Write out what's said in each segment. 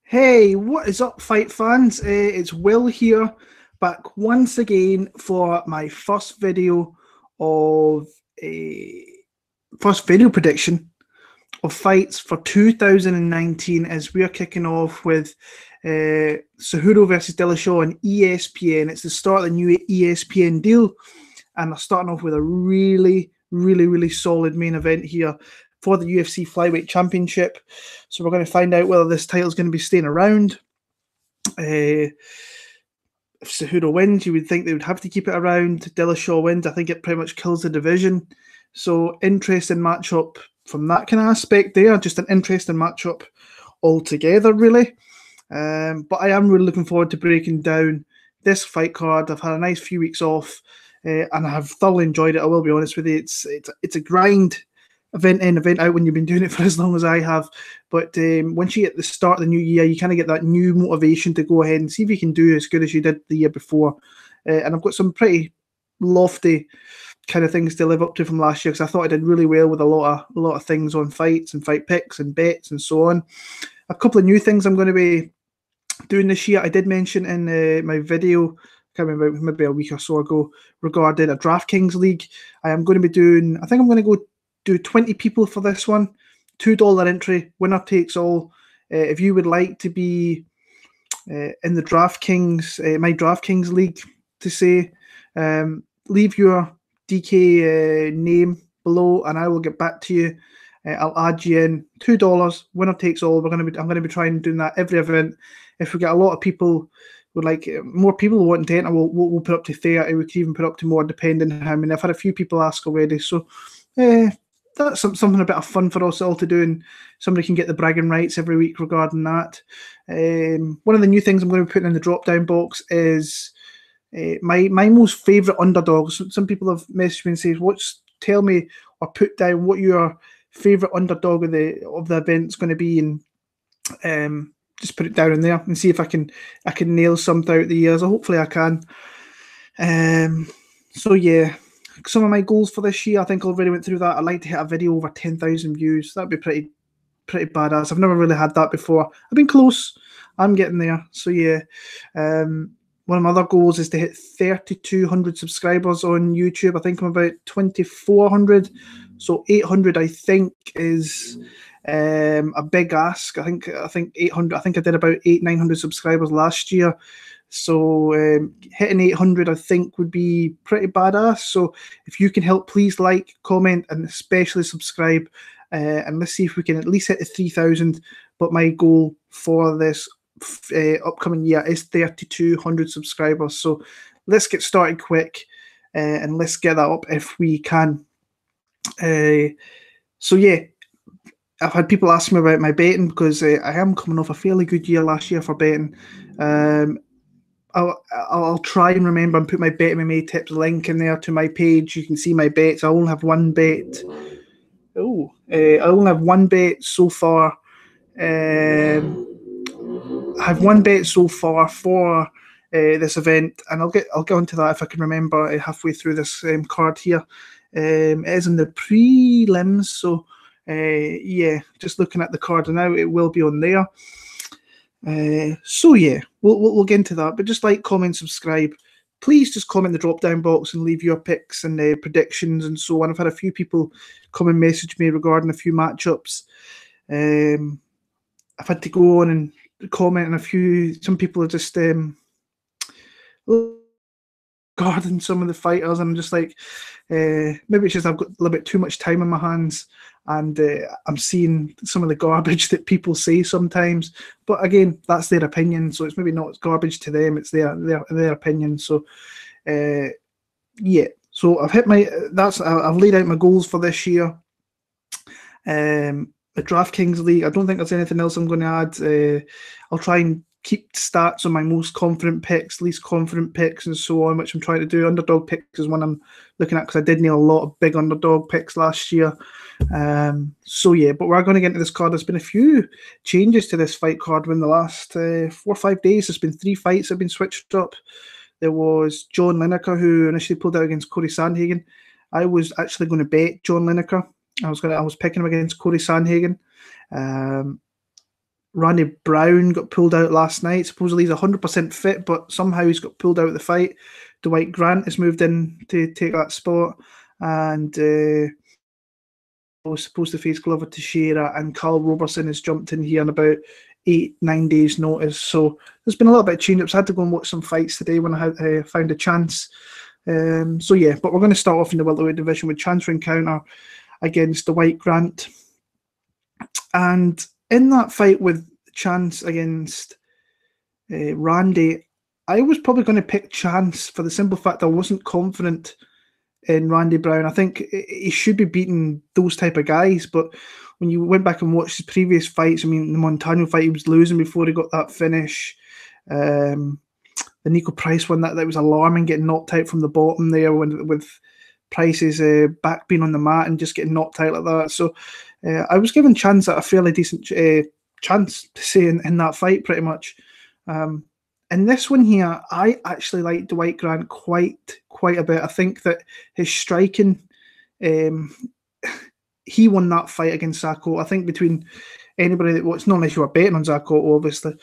Hey, what is up, fight fans? It's Will here, back once again for my of a first video prediction of fights for 2019 as we are kicking off with Cejudo versus Dillashaw on ESPN. It's the start of the new ESPN deal, and they're starting off with a really solid main event here for the UFC Flyweight Championship. So we're going to find out whether this title is going to be staying around. If Cejudo wins, you would think they would have to keep it around. Dillashaw wins, I think it pretty much kills the division. So interesting matchup from that kind of aspect there. Just an interesting matchup altogether, really. But I am really looking forward to breaking down this fight card. I've had a nice few weeks off, and I have thoroughly enjoyed it. I will be honest with you. It's a grind, event in, event out when you've been doing it for as long as I have. But once you get the start of the new year, you kind of get that new motivation to go ahead and see if you can do as good as you did the year before. And I've got some pretty lofty kind of things to live up to from last year, because I thought I did really well with a lot of things on fights and fight picks and bets and so on. A couple of new things I'm going to be doing this year. I did mention in my video, I can't remember, maybe a week or so ago, regarding a DraftKings league. I am going to be doing, I think I'm going to go do 20 people for this one. $2 entry, winner takes all. If you would like to be in the DraftKings, my DraftKings league, to say, leave your DK name below, and I will get back to you. I'll add you in. $2, winner takes all. I'm going to be trying doing that every event. If we get a lot of people, would like more people wanting to enter, we'll put up to 30. We could even put up to more, depending on how many. I've had a few people ask already, so that's something a bit of fun for us all to do, and somebody can get the bragging rights every week regarding that. One of the new things I'm going to be putting in the drop-down box is my most favourite underdogs. Some people have messaged me and said, tell me or put down what your favourite underdog of the event is going to be, and just put it down in there and see if I can nail some throughout the years. Hopefully I can. So yeah, some of my goals for this year, I think I already went through that. I'd like to hit a video over 10,000 views. That'd be pretty badass. I've never really had that before. I've been close. I'm getting there. So yeah, one of my other goals is to hit 3,200 subscribers on YouTube. I think I'm about 2,400. So 800, I think, is a big ask. I think 800. I think I did about 900 subscribers last year. So hitting 800, I think, would be pretty badass. So if you can help, please like, comment, and especially subscribe. And let's see if we can at least hit the 3,000. But my goal for this upcoming year is 3,200 subscribers. So let's get started quick, and let's get that up if we can. So yeah, I've had people ask me about my betting, because I am coming off a fairly good year last year for betting. I'll try and remember and put my Bet MMA tips link in there to my page. You can see my bets. I only have one bet. I only have one bet so far. I have one bet so far for this event, and I'll get onto that if I can remember halfway through this card here. It is in the prelims, so yeah, just looking at the card now, it will be on there. So yeah, we'll get into that. But just like, comment, subscribe. Please just comment in the drop-down box and leave your picks and predictions and so on. I've had a few people come and message me regarding a few matchups. I've had to go on and comment on a few. Some people are just guarding some of the fighters, and I'm just like, maybe it's just I've got a little bit too much time on my hands, and I'm seeing some of the garbage that people say sometimes. But again, that's their opinion, so it's maybe not garbage to them, it's their opinion. So yeah, so I've hit I've laid out my goals for this year. The DraftKings league, I don't think there's anything else I'm going to add. I'll try and keep stats on my most confident picks, least confident picks, and so on, which I'm trying to do. Underdog picks is one I'm looking at, because I did nail a lot of big underdog picks last year. So yeah, but we're going to get into this card. There's been a few changes to this fight card in the last 4 or 5 days. There's been 3 fights that have been switched up. There was John Lineker, who initially pulled out against Cory Sandhagen. I was actually going to bet John Lineker. I was picking him against Cory Sandhagen. Randy Brown got pulled out last night. Supposedly he's 100% fit, but somehow he's got pulled out of the fight. Dwight Grant has moved in to take that spot, and was supposed to face Glover Teixeira, and Karl Roberson has jumped in here on about 8-9 days' notice. So there's been a little bit of change-ups. I had to go and watch some fights today when I had found a chance. So yeah, but we're going to start off in the welterweight division with Chance for encounter against Dwight Grant. And in that fight with Chance against Randy, I was probably going to pick Chance for the simple fact I wasn't confident in Randy Brown. I think he should be beating those type of guys, but when you went back and watched his previous fights, I mean, the Montano fight, he was losing before he got that finish. The Nico Price one, that was alarming, getting knocked out from the bottom there with Price's back being on the mat and just getting knocked out like that. So I was giving Chance a fairly decent chance to say in that fight, pretty much. In this one here, I actually like Dwight Grant quite a bit. I think that his striking, he won that fight against Zacco. I think between anybody that, well, it's not unless you were betting on Zacco, obviously.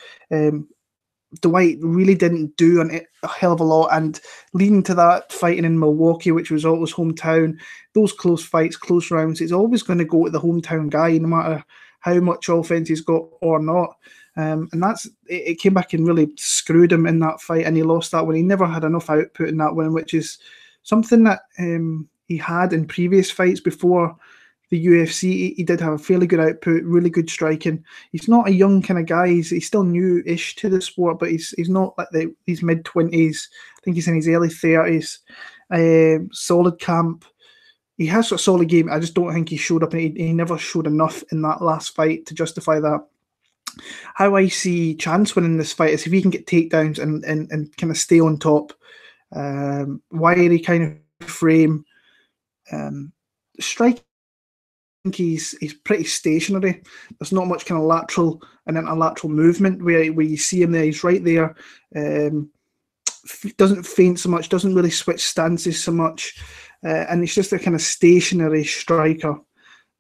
Dwight really didn't do a hell of a lot, and leading to that fighting in Milwaukee, which was always hometown, those close fights, close rounds, it's always going to go to the hometown guy, no matter how much offense he's got or not. And it came back and really screwed him in that fight, and he lost that one. He never had enough output in that one, which is something that he had in previous fights before the UFC. He did have a fairly good output, really good striking. He's not a young kind of guy. He's still new-ish to the sport, but he's not like these mid-20s. I think he's in his early 30s. Solid camp. He has a solid game. I just don't think he showed up, and he never showed enough in that last fight to justify that. How I see Chance winning this fight is if he can get takedowns and kind of stay on top. Wiry kind of frame. Striking, he's pretty stationary. There's not much kind of lateral and then a lateral movement where you see him there. He's right there. Doesn't feint so much, doesn't really switch stances so much. And it's just a kind of stationary striker.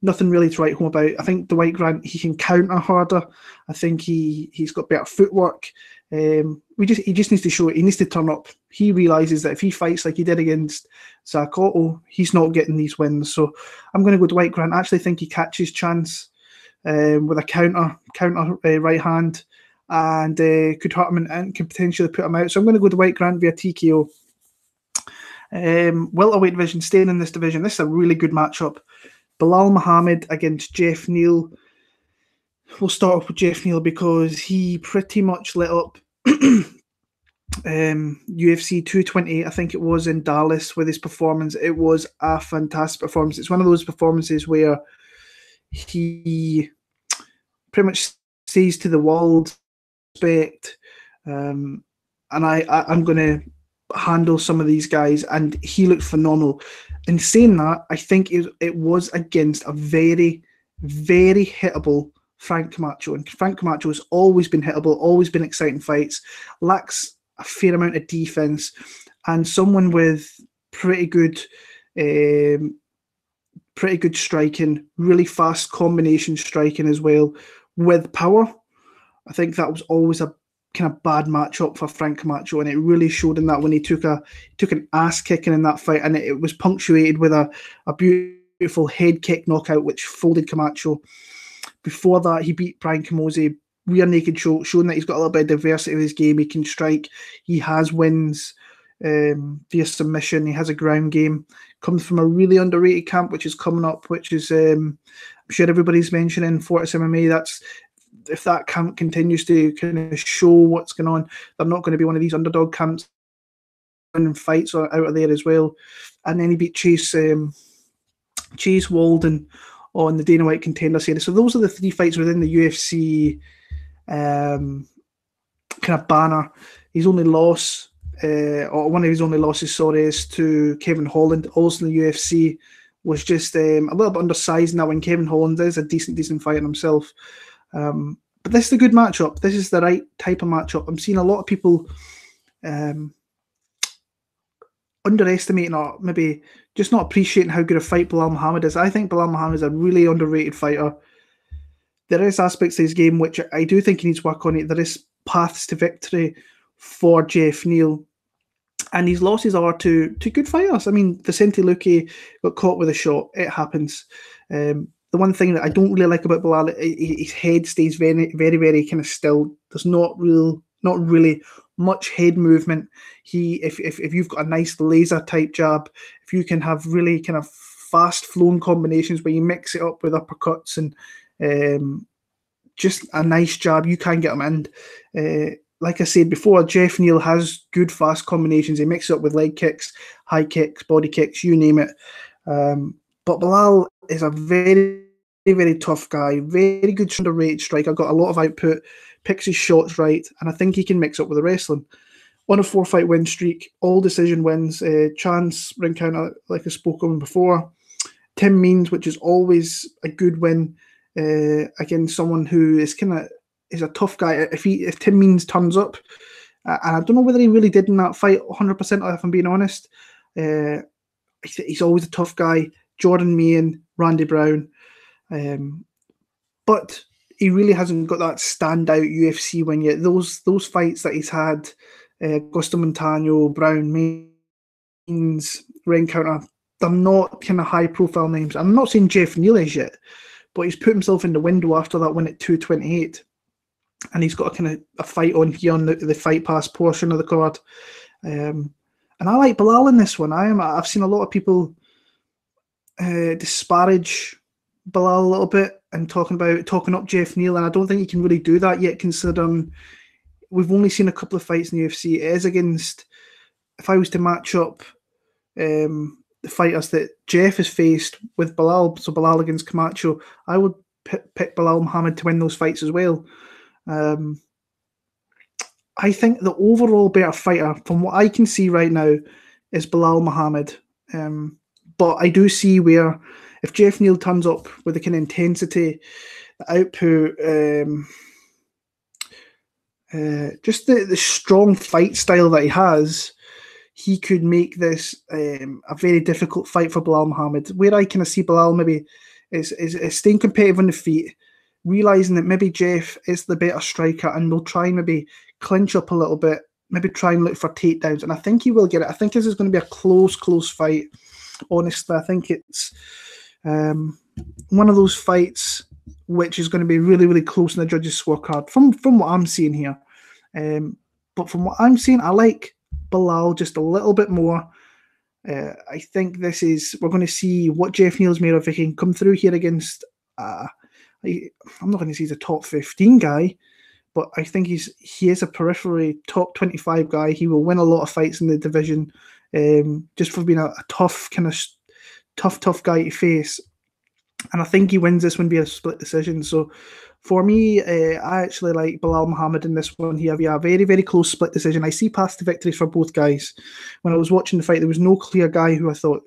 Nothing really to write home about. I think Dwight Grant, he can counter harder. I think he's got better footwork. He just needs to show it. He needs to turn up. He realizes that if he fights like he did against Zach Otto, he's not getting these wins. So I'm going to go Dwight Grant. I actually think he catches Chance with a counter right hand, and could hurt him and could potentially put him out. So I'm going to go Dwight Grant via TKO. Welterweight division, staying in this division. This is a really good matchup. Belal Muhammad against Jeff Neal. We'll start off with Jeff Neal because he pretty much lit up UFC 228, I think it was, in Dallas with his performance. It was a fantastic performance. It's one of those performances where he pretty much says to the world, respect, and I'm going to handle some of these guys, and he looked phenomenal. In saying that, I think it was against a very, very hittable Frank Camacho, and Frank Camacho has always been hittable, always been exciting fights, lacks a fair amount of defense, and someone with pretty good striking, really fast combination striking as well, with power. I think that was always a kind of bad matchup for Frank Camacho, and it really showed in that when he took an ass kicking in that fight, and it was punctuated with a beautiful head kick knockout which folded Camacho. Before that, he beat Brian Camozzi rear naked choke, showing that he's got a little bit of diversity of his game. He can strike, he has wins via submission, he has a ground game, comes from a really underrated camp which is coming up, which is I'm sure everybody's mentioning Fortis MMA. That's, if that camp continues to kind of show what's going on, they're not going to be one of these underdog camps, and fights out of there as well. And then he beat Chase Walden on the Dana White Contender Series. So those are the three fights within the UFC kind of banner. His only loss, or one of his only losses, sorry, is to Kevin Holland, also in the UFC. Was just a little bit undersized now, when Kevin Holland is a decent fighter himself. But this is a good matchup. This is the right type of matchup. I'm seeing a lot of people underestimating, or maybe just not appreciating how good a fight Belal Muhammad is. I think Belal Muhammad is a really underrated fighter. there is aspects of his game which I do think he needs work on. There is paths to victory for Jeff Neal, and his losses are to good fighters. I mean, Vicente Luque got caught with a shot. It happens. The one thing that I don't really like about Belal, his head stays very, very, very kind of still. There's not really much head movement. If you've got a nice laser type jab, if you can have really kind of fast flowing combinations where you mix it up with uppercuts and just a nice jab, you can get him in. Like I said before, Jeff Neal has good fast combinations. He mixes it up with leg kicks, high kicks, body kicks, you name it. But Belal is a very, very tough guy, very good underrated striker, got a lot of output, picks his shots right, and I think he can mix up with the wrestling. On a 4-fight win streak, all decision wins, chance, ring counter, like I spoke on before. Tim Means, which is always a good win against someone who is is a tough guy. If Tim Means turns up, and I don't know whether he really did in that fight 100%, if I'm being honest. He's always a tough guy. Jordan Meehan, Randy Brown. But he really hasn't got that standout UFC win yet. Those fights that he's had, Augusto Montano, Brown, Means, ring counter, they're not kind of high profile names. I'm not saying Jeff Neal is yet, but he's put himself in the window after that win at 228. And he's got a fight on here on the Fight Pass portion of the card. And I like Belal in this one. I've seen a lot of people disparage Belal a little bit and talking up Jeff Neal, and I don't think you can really do that yet, considering we've only seen a couple of fights in the UFC. It is against, if I was to match up the fighters that Jeff has faced with Belal, so Belal against Camacho, I would pick Belal Muhammad to win those fights as well. I think the overall better fighter, from what I can see right now, is Belal Muhammad. But I do see where if Jeff Neal turns up with the kind of intensity, the output, just the strong fight style that he has, he could make this a very difficult fight for Belal Muhammad. Where I kind of see Belal maybe is staying competitive on the feet, realising that maybe Jeff is the better striker and will try and maybe clinch up a little bit, maybe try and look for takedowns. And I think he will get it. I think this is going to be a close fight. Honestly, I think it's one of those fights which is going to be really, really close in the judges' scorecard from what I'm seeing here. But from what I'm seeing, I like Belal just a little bit more. I think we're going to see what Jeff Neal's made of. If he can come through here against, I'm not going to say he's a top 15 guy, but I think he is a periphery top 25 guy. He will win a lot of fights in the division, just for being a tough guy to face. And I think he wins this one via a split decision. So for me, I actually like Belal Muhammad in this one here via a very, very close split decision. I see past the victories for both guys. When I was watching the fight, there was no clear guy who I thought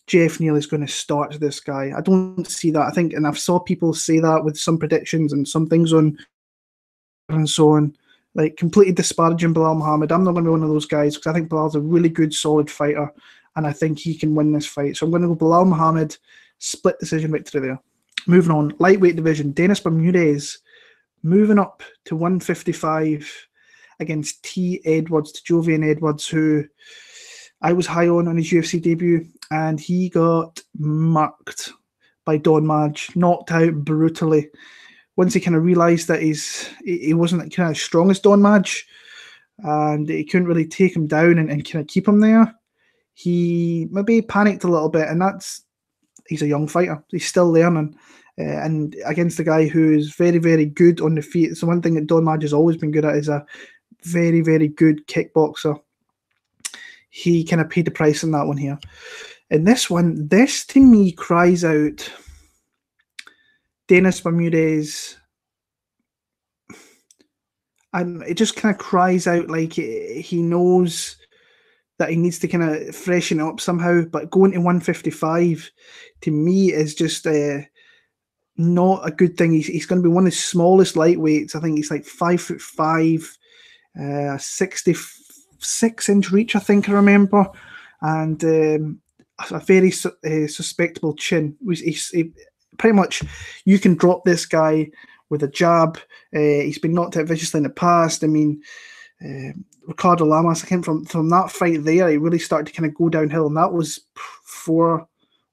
Jeff Neal is going to start this guy. I don't see that. I think, and I've saw people say that with some predictions and some things on and so on, like completely disparaging Belal Muhammad. I'm not going to be one of those guys because I think Belal's a really good, solid fighter, and I think he can win this fight. So I'm going to go Belal Muhammad, split decision victory there. Moving on, lightweight division, Dennis Bermudez moving up to 155 against T. Edwards, to Jovian Edwards, who I was high on his UFC debut, and he got marked by Don Madge, knocked out brutally. Once he kind of realised that he wasn't kind of as strong as Don Madge, and he couldn't really take him down and kind of keep him there, he maybe panicked a little bit, and he's a young fighter. He's still learning. And against the guy who is very, very good on the feet. So one thing that Don Madge has always been good at is a very, very good kickboxer. He kind of paid the price on that one here. And this to me cries out Dennis Bermudez. And it just kind of cries out like he knows that he needs to kind of freshen it up somehow. But going to 155 to me is just not a good thing. He's going to be one of the smallest lightweights. I think he's like 5'5", 66-inch reach, I think I remember, and a very suspectable chin. pretty much you can drop this guy with a jab. He's been knocked out viciously in the past. I mean, Ricardo Lamas, I think from that fight there, he really started to kind of go downhill, and that was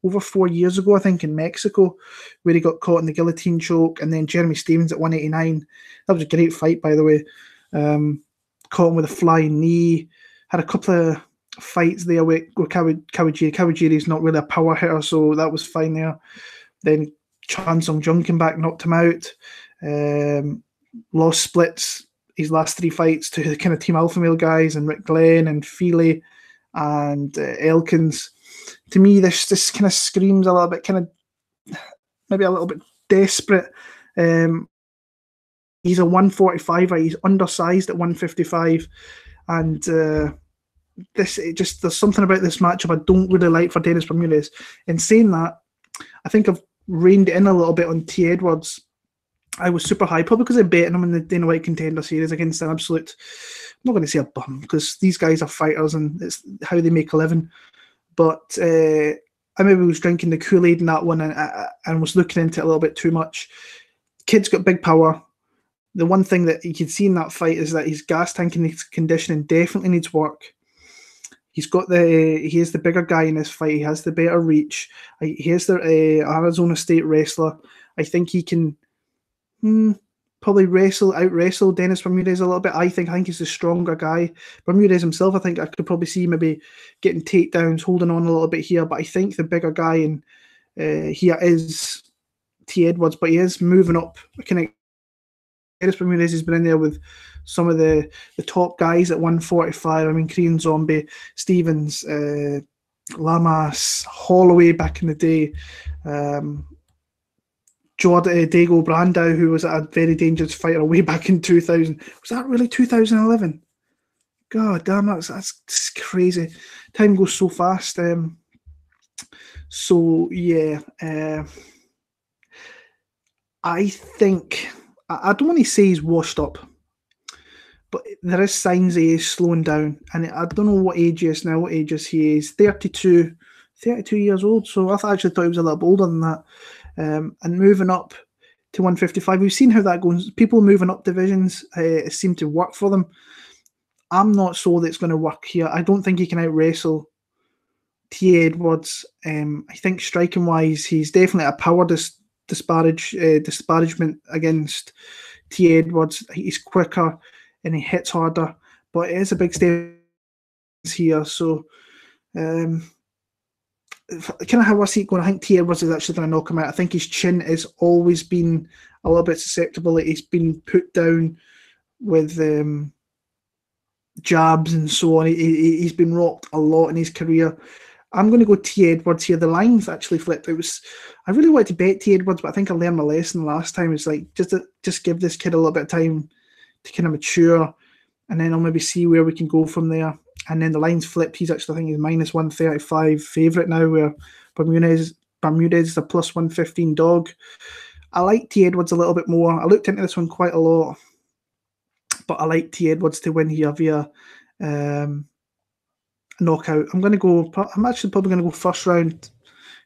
over 4 years ago, I think, in Mexico, where he got caught in the guillotine choke, and then Jeremy Stevens at 189. That was a great fight, by the way. Caught him with a flying knee. Had a couple of fights there with Kawajiri. Kawajiri's not really a power hitter, so that was fine there. Then Chan Sung Jung came back, knocked him out. Lost splits his last 3 fights to the kind of Team Alpha Male guys, and Rick Glenn and Feely and Elkins. To me, this kind of screams a little bit, maybe a little bit desperate. He's a 145er. He's undersized at 155, and there's something about this matchup I don't really like for Dennis Bermudez. In saying that, I think I've reined it in a little bit on T. Edwards. I was super high, probably because I bet him in the Dana White Contender Series against an absolute, I'm not going to say a bum, because these guys are fighters and it's how they make a living. But I maybe was drinking the Kool-Aid in that one and was looking into it a little bit too much. Kid's got big power. The one thing that you can see in that fight is that his gas tank and his conditioning definitely needs work. He is the bigger guy in this fight. He has the better reach. He is the Arizona State wrestler. I think he can probably out wrestle Dennis Bermudez a little bit. I think he's the stronger guy. Bermudez himself, I think I could probably see maybe getting takedowns, holding on a little bit here, but I think the bigger guy in here is T. Edwards, but he is moving up. Dennis Bermudez has been in there with some of the top guys at 145. I mean, Korean Zombie, Stevens, Lamas, Holloway back in the day, Dago Brandau, who was a very dangerous fighter way back in 2000. Was that really 2011? God damn, that's crazy. Time goes so fast. So yeah, I think I don't want to say he's washed up, but there is signs he is slowing down. And I don't know what age he is now. What age is he? He's 32 years old. So I actually thought he was a little bit older than that. And moving up to 155, we've seen how that goes. People moving up divisions seem to work for them. I'm not sold it's going to work here. I don't think he can out-wrestle T. Edwards. I think striking-wise, he's definitely a power disparagement against T. Edwards. He's quicker and he hits harder, but it is a big step here. So kind of how I see it going, I think T. Edwards is actually going to knock him out. I think his chin has always been a little bit susceptible. He's been put down with jabs and so on. He's been rocked a lot in his career. I'm going to go T. Edwards here. The line's actually flipped. I really wanted to bet T. Edwards, but I think I learned my lesson last time. It's like, just give this kid a little bit of time to kind of mature, and then I'll maybe see where we can go from there. And then the line's flipped. He's actually, I think he's minus 135 favourite now, where Bermudez is a plus 115 dog. I like T. Edwards a little bit more. I looked into this one quite a lot, but I like T. Edwards to win here via knockout. I'm actually probably going to go first round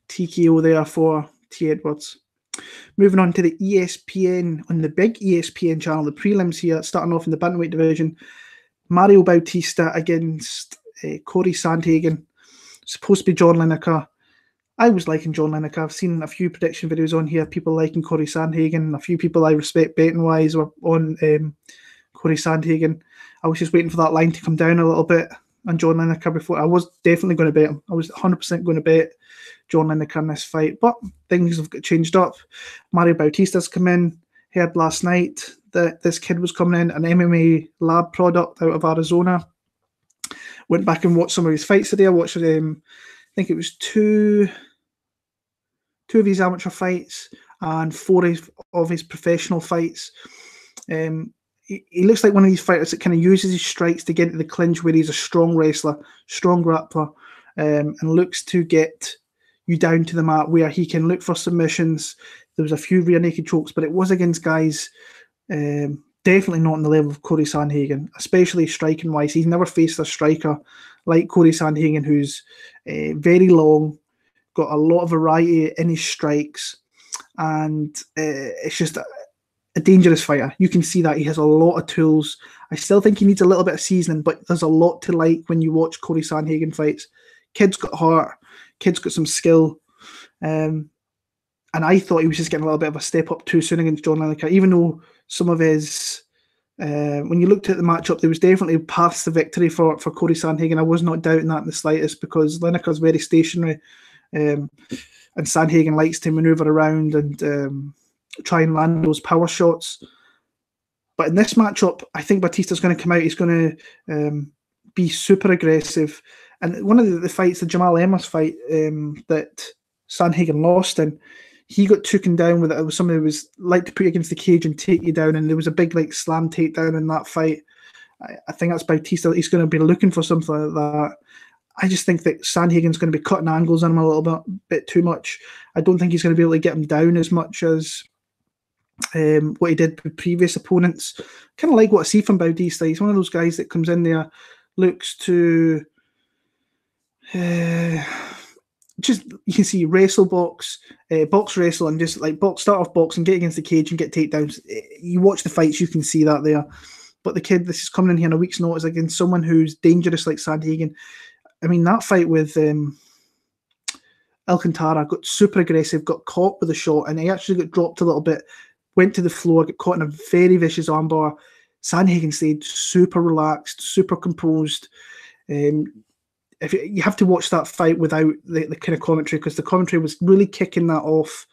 TKO there for T. Edwards. Moving on to the ESPN, on the big ESPN channel, the prelims here, starting off in the bantamweight division. Mario Bautista against Cory Sandhagen. Supposed to be John Lineker. I was liking John Lineker. I've seen a few prediction videos on here, people liking Cory Sandhagen. A few people I respect betting-wise were on Cory Sandhagen. I was just waiting for that line to come down a little bit on John Lineker before. I was definitely going to bet him. I was 100% going to bet John Lineker in this fight, but things have got changed up. Mario Bautista's come in. Heard last night that this kid was coming in, an MMA lab product out of Arizona. Went back and watched some of his fights today. I watched I think it was two of his amateur fights and 4 of his professional fights. He looks like one of these fighters that kind of uses his strikes to get into the clinch, where he's a strong wrestler, strong grappler, and looks to get you down to the mat, where he can look for submissions. There was a few rear naked chokes, but it was against guys definitely not on the level of Cory Sandhagen, especially striking wise. He's never faced a striker like Cory Sandhagen, who's very long, got a lot of variety in his strikes, and it's just a dangerous fighter. You can see that he has a lot of tools. I still think he needs a little bit of seasoning, but there's a lot to like when you watch Cory Sandhagen fights. Kid's got heart, kid's got some skill, and I thought he was just getting a little bit of a step up too soon against John Lineker, even though some of his when you looked at the matchup, there was definitely paths to victory for Cory Sandhagen. I was not doubting that in the slightest, because Lineker's very stationary, and Sandhagen likes to maneuver around and try and land those power shots. But in this matchup, I think Bautista's going to come out. He's going to be super aggressive. And one of the fights, the Jamal Emmers fight that Sandhagen lost in, he got taken down with it. It was somebody who was like to put you against the cage and take you down, and there was a big like slam takedown in that fight. I think that's Bautista. He's going to be looking for something like that. I just think that Sandhagen's going to be cutting angles on him a little bit too much. I don't think he's going to be able to get him down as much as what he did with previous opponents. Kind of like what I see from Bautista. He's one of those guys that comes in there, looks to just, you can see wrestle box wrestle, and just like start off box and get against the cage and get takedowns. You watch the fights, you can see that there. But the kid, this is coming in here on a week's notice against someone who's dangerous like Sandhagen. I mean, that fight with Alcantara got super aggressive, got caught with a shot, and he actually got dropped a little bit, went to the floor, got caught in a very vicious armbar. Sandhagen stayed super relaxed, super composed. If you have to watch that fight without the kind of commentary, because the commentary was really kicking that off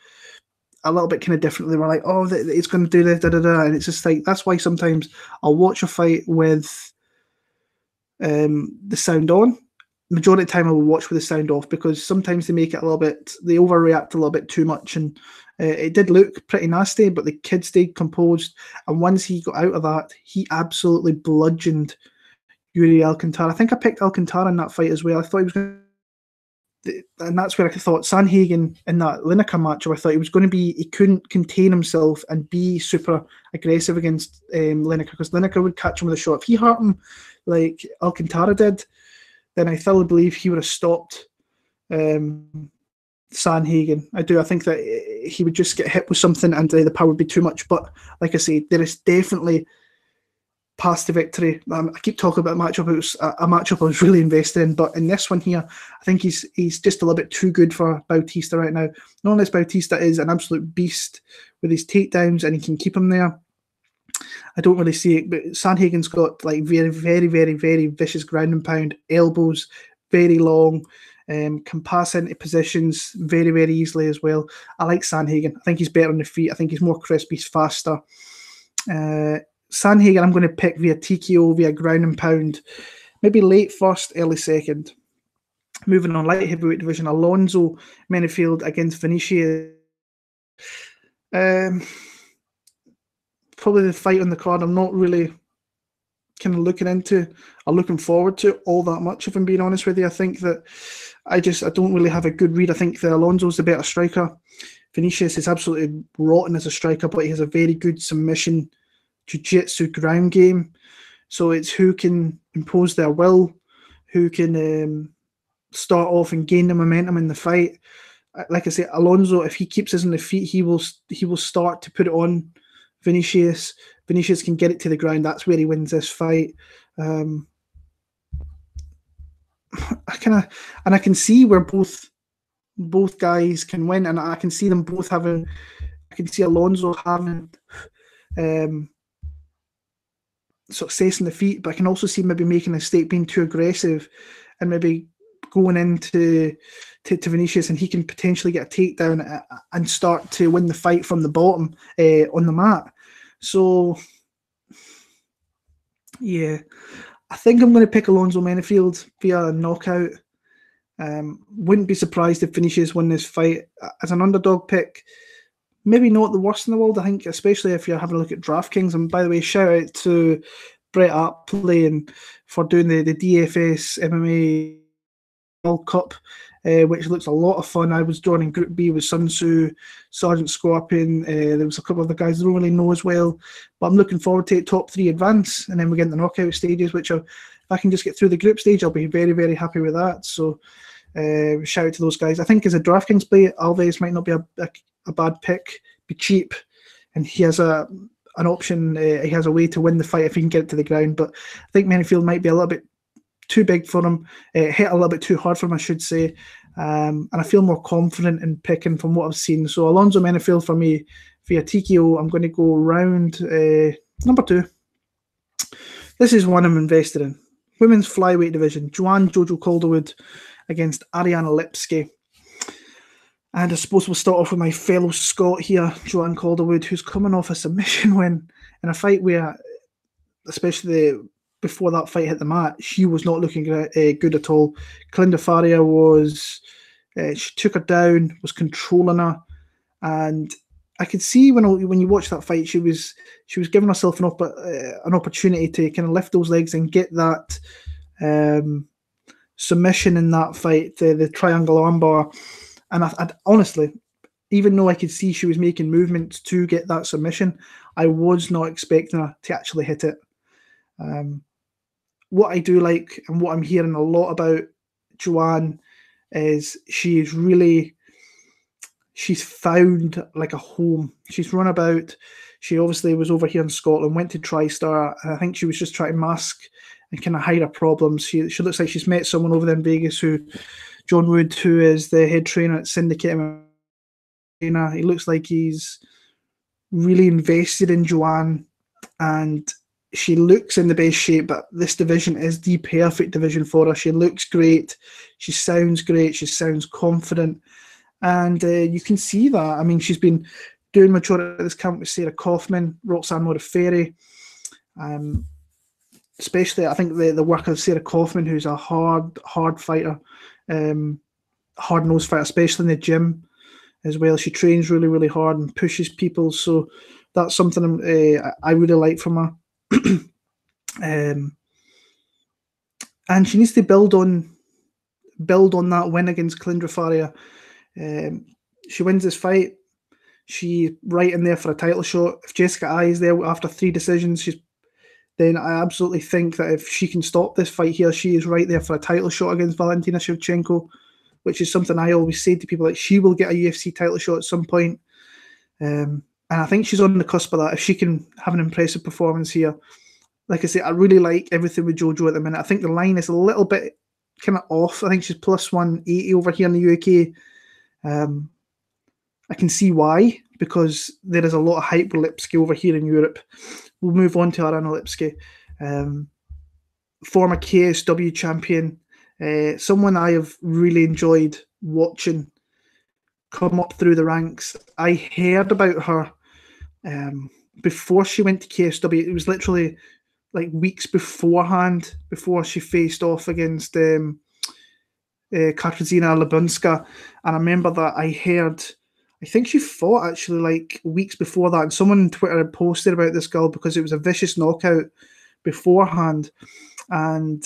a little bit kind of differently. They were like, oh, it's going to do this, and it's just like, that's why sometimes I'll watch a fight with the sound on. Majority of the time I will watch with the sound off, because sometimes they make it a little bit, they overreact a little bit too much, and it did look pretty nasty, but the kid stayed composed, and once he got out of that, he absolutely bludgeoned Yuri Alcantara. I think I picked Alcantara in that fight as well. I thought he was going to, and that's where I thought Sandhagen in that Lineker matchup, I thought he was going to be, he couldn't contain himself and be super aggressive against Lineker, because Lineker would catch him with a shot. If he hurt him like Alcantara did, then I thoroughly believe he would have stopped Sandhagen. I do. I think that he would just get hit with something, and the power would be too much. But like I say, there is definitely path to victory. I keep talking about matchup. It was a matchup I was really invested in, but in this one here, I think he's just a little bit too good for Bautista right now. Not unless Bautista is an absolute beast with his takedowns and he can keep him there. I don't really see it, but Sandhagen's got like very, very, very, very vicious ground and pound, elbows, very long, can pass into positions very, very easily as well. I like Sandhagen. I think he's better on the feet. I think he's more crisp. He's faster. Sandhagen, I'm going to pick via TKO, via ground and pound, maybe late first, early second. Moving on, light heavyweight division, Alonzo Menifield against Vinicius. Probably the fight on the card I'm not really kind of looking forward to all that much, if I'm being honest with you. I think that I don't really have a good read. I think that Alonso's the better striker. Vinicius is absolutely rotten as a striker, but he has a very good submission, jiu-jitsu ground game. So it's who can impose their will, who can start off and gain the momentum in the fight. Like I say, Alonso, if he keeps us on the feet, he will start to put it on Vinicius. Vinicius can get it to the ground. That's where he wins this fight. I can see where both guys can win, and I can see them both having. I can see Alonso having success in the feet, but I can also see maybe making a mistake, being too aggressive, and maybe going into Vinicius, and he can potentially get a takedown and start to win the fight from the bottom on the mat. So, yeah, I think I'm going to pick Alonzo Menifield via knockout. Wouldn't be surprised if Vinicius won this fight as an underdog pick. Maybe not the worst in the world, I think, especially if you're having a look at DraftKings. And by the way, shout out to Brett Apley and for doing the DFS MMA World Cup, which looks a lot of fun. I was joining Group B with Sun Tzu, Sergeant Scorpion. There was a couple of other guys I don't really know as well. But I'm looking forward to top 3 advance, and then we get in the knockout stages, which if I can just get through the group stage, I'll be very, very happy with that. So shout out to those guys. I think as a DraftKings play, Alves might not be a a bad pick, be cheap, and he has an option. He has a way to win the fight if he can get it to the ground. But I think Menifield might be a little bit too big for him, hit a little bit too hard for him, I should say. And I feel more confident in picking from what I've seen. So Alonzo Menifield for me via TKO. I'm going to go round number 2. This is one I'm invested in. Women's flyweight division. Joanne Jojo Calderwood against Ariane Lipski. And I suppose we'll start off with my fellow Scot here, Joanne Calderwood, who's coming off a submission win in a fight where, especially before that fight hit the mat, she was not looking good at all. Kalinda Faria was, she took her down, was controlling her, and I could see when you watch that fight, she was giving herself an opportunity to kind of lift those legs and get that submission in that fight, the triangle armbar. And I honestly, even though I could see she was making movements to get that submission, I was not expecting her to actually hit it. What I do like and what I'm hearing a lot about Joanne is she's found like a home. She's run about. She obviously was over here in Scotland, went to TriStar, and I think she was just trying to mask and kind of hide her problems. She looks like she's met someone over there in Vegas, John Wood, who is the head trainer at Syndicate. He looks like he's really invested in Joanne, and she looks in the best shape, but this division is the perfect division for her. She looks great. She sounds great. She sounds confident. And you can see that. I mean, she's been doing majority of this camp with Sarah Kaufman, Roxanne Modafferi. Especially, I think the work of Sarah Kaufman, who's a hard fighter, hard-nosed fighter, especially in the gym as well. She trains really, really hard and pushes people. So that's something I really like from her. And she needs to build on that win against Kalinda Faria. She wins this fight, she right in there for a title shot. If Jessica Ai is there after 3 decisions, then I absolutely think that if she can stop this fight here, she is right there for a title shot against Valentina Shevchenko, which is something I always say to people, like, she will get a UFC title shot at some point. And I think she's on the cusp of that. If she can have an impressive performance here, like I say, I really like everything with Jojo at the minute. I think the line is a little bit kind of off. I think she's plus 180 over here in the UK. I can see why, because there is a lot of hype with Lipski over here in Europe. We'll move on to Ariane Lipski, former KSW champion, someone I have really enjoyed watching come up through the ranks. I heard about her before she went to KSW. It was literally like weeks beforehand, before she faced off against Katarzyna Labunska. And I remember that I think she fought actually like weeks before that. And someone on Twitter had posted about this girl because it was a vicious knockout beforehand. And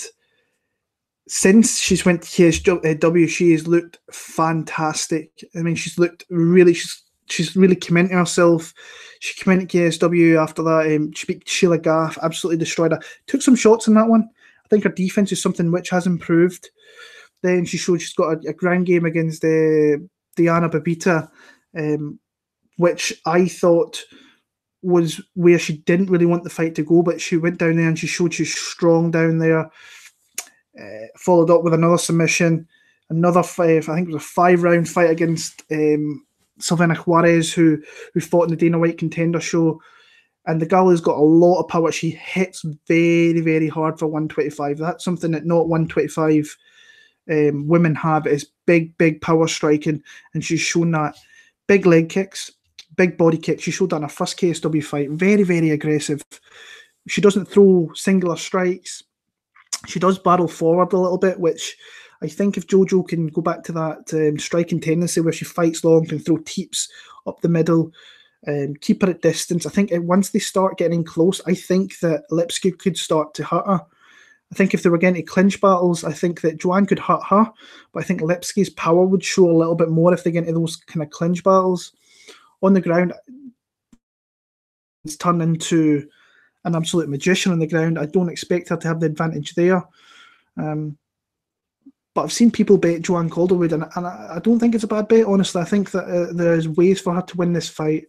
since she's went to KSW, she has looked fantastic. I mean, she's really committing herself. She came into KSW after that. She beat Sheila Gaff, absolutely destroyed her. Took some shots in that one. I think her defense is something which has improved. Then she showed she's got a ground game against Diana Babita, which I thought was where she didn't really want the fight to go, but she went down there and she showed she's strong down there. Followed up with another submission, another fight. I think it was a 5-round fight against Silvana Juarez, who fought in the Dana White Contender Show. And the girl has got a lot of power. She hits very, very hard for 125. That's something that not 125 women have, is big power striking. And she's shown that. Big leg kicks, big body kicks. She showed that in her first KSW fight. Very, very aggressive. She doesn't throw singular strikes. She does barrel forward a little bit, which I think if Jojo can go back to that striking tendency where she fights long, can throw teeps up the middle, keep her at distance. I think once they start getting close, I think that Lipski could start to hurt her. I think if they were getting to clinch battles, I think that Joanne could hurt her, but I think Lipski's power would show a little bit more if they get into those kind of clinch battles. On the ground, it's turned into an absolute magician on the ground. I don't expect her to have the advantage there. But I've seen people bet Joanne Calderwood, and I don't think it's a bad bet, honestly. I think that there's ways for her to win this fight.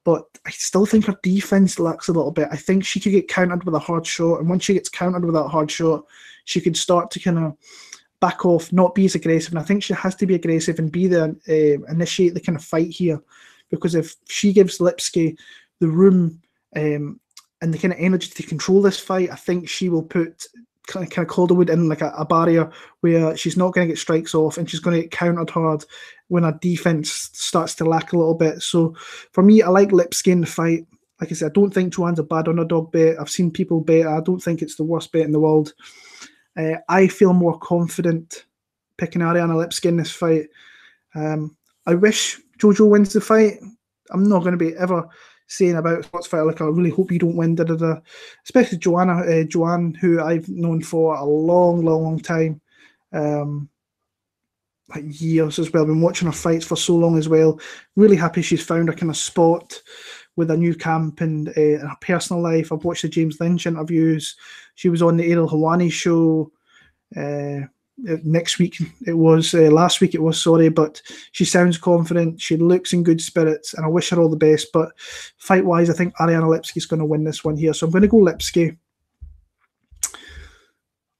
But I still think her defense lacks a little bit. I think she could get countered with a hard shot. And once she gets countered with that hard shot, she could start to kind of back off, not be as aggressive. And I think she has to be aggressive and be the initiate the kind of fight here. Because if she gives Lipski the room and the kind of energy to control this fight, I think she will put kind of Calderwood in like a barrier where she's not going to get strikes off and she's going to get countered hard when her defense starts to lack a little bit. So for me, I like Lipski in the fight. Like I said, I don't think Joanne's a bad underdog bet. I've seen people bet. I don't think it's the worst bet in the world. I feel more confident picking Ariane Lipski in this fight. I wish Jojo wins the fight. I'm not going to be ever saying about sports fight like I really hope you don't win, especially Joanne, who I've known for a long time, like years as well. I've been watching her fights for so long as well. Really happy she's found a kind of spot with a new camp and her personal life. I've watched the James Lynch interviews. She was on the Ariel Helwani show next week. It was last week. It was, sorry, but she sounds confident. She looks in good spirits, and I wish her all the best. But fight wise, I think Ariane Lipski is going to win this one here. So I'm going to go Lipski.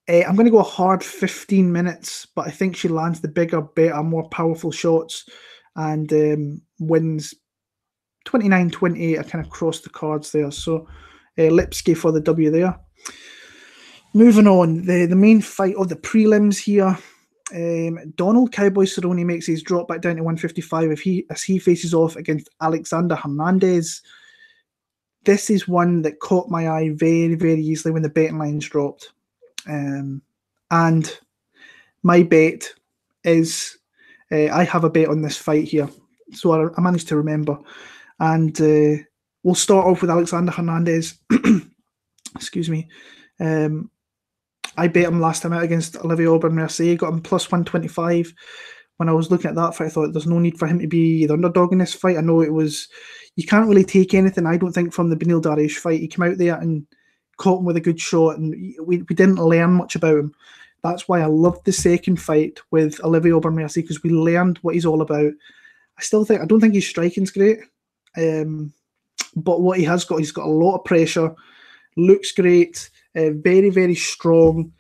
I'm going to go a hard 15 minutes, but I think she lands the bigger, better, more powerful shots and wins 29-28. I kind of crossed the cards there. So Lipski for the W there. Moving on, the main fight of the prelims here. Donald Cowboy Cerrone makes his drop back down to 155 as he faces off against Alexander Hernandez. This is one that caught my eye very, very easily when the betting lines dropped. And my bet is, I have a bet on this fight here. So I managed to remember. And we'll start off with Alexander Hernandez. Excuse me. I bet him last time out against Olivier Aubin-Mercier, got him plus 125. When I was looking at that fight, I thought there's no need for him to be the underdog in this fight. I know it was, you can't really take anything, I don't think, from the Beneil Dariush fight. He came out there and caught him with a good shot, and we didn't learn much about him. That's why I loved the second fight with Olivier Aubin-Mercier, because we learned what he's all about. I don't think his striking's great, but what he has got, he's got a lot of pressure, looks great, very, very strong,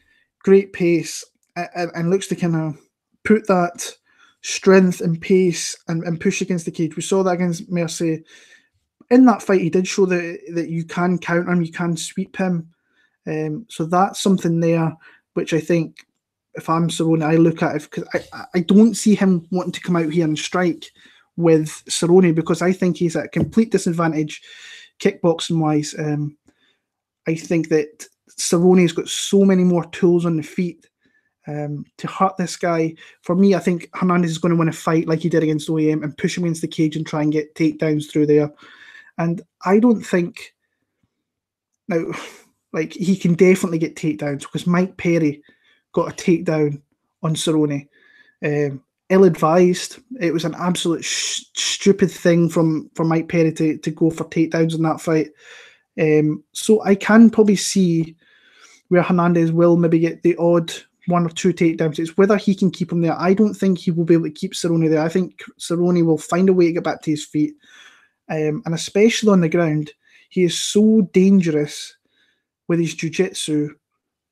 great pace, and looks to kind of put that strength and pace and push against the cage. We saw that against Mercier. In that fight, he did show that you can counter him, you can sweep him. So that's something there, which I think, if I'm Cerrone, I look at it, because I don't see him wanting to come out here and strike with Cerrone, because I think he's at a complete disadvantage kickboxing-wise. I think that Cerrone's got so many more tools on the feet to hurt this guy. For me, I think Hernandez is going to win a fight like he did against OEM and push him against the cage and try and get takedowns through there. And I don't think, now, like, he can definitely get takedowns, because Mike Perry got a takedown on Cerrone. Ill-advised. It was an absolute stupid thing from Mike Perry to go for takedowns in that fight. So I can probably see where Hernandez will maybe get the odd one or two takedowns. It's whether he can keep him there. I don't think he will be able to keep Cerrone there. I think Cerrone will find a way to get back to his feet. And especially on the ground, he is so dangerous with his jiu-jitsu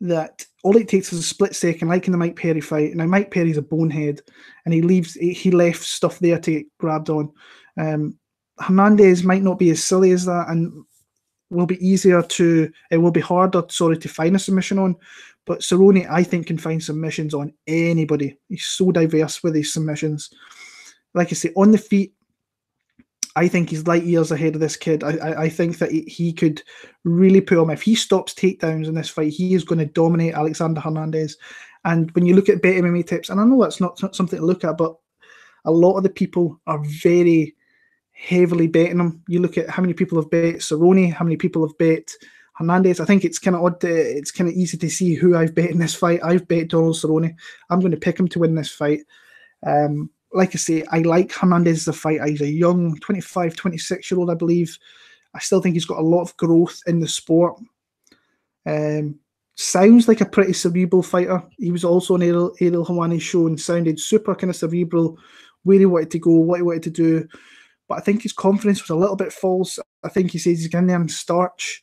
that all it takes is a split second, like in the Mike Perry fight. Now, Mike Perry's a bonehead, and he left stuff there to get grabbed on. Hernandez might not be as silly as that, and it will be harder to find a submission on. But Cerrone, I think, can find submissions on anybody. He's so diverse with his submissions. Like I say, on the feet, I think he's light years ahead of this kid. I think that he could really put him. If he stops takedowns in this fight, he is going to dominate Alexander Hernandez. And when you look at bet MMA tips, and I know that's not something to look at, but a lot of the people are very heavily betting him. You look at how many people have bet Cerrone, how many people have bet Hernandez. I think it's kind of odd. It's kind of easy to see who I've bet in this fight. I've bet Donald Cerrone. I'm going to pick him to win this fight. Like I say, I like Hernandez as a fighter. He's a young 25, 26-year-old, I believe. I still think he's got a lot of growth in the sport. sounds like a pretty cerebral fighter. He was also on Ariel Helwani's show and sounded super kind of cerebral, where he wanted to go, what he wanted to do. But I think his confidence was a little bit false. I think he says he's going there and starch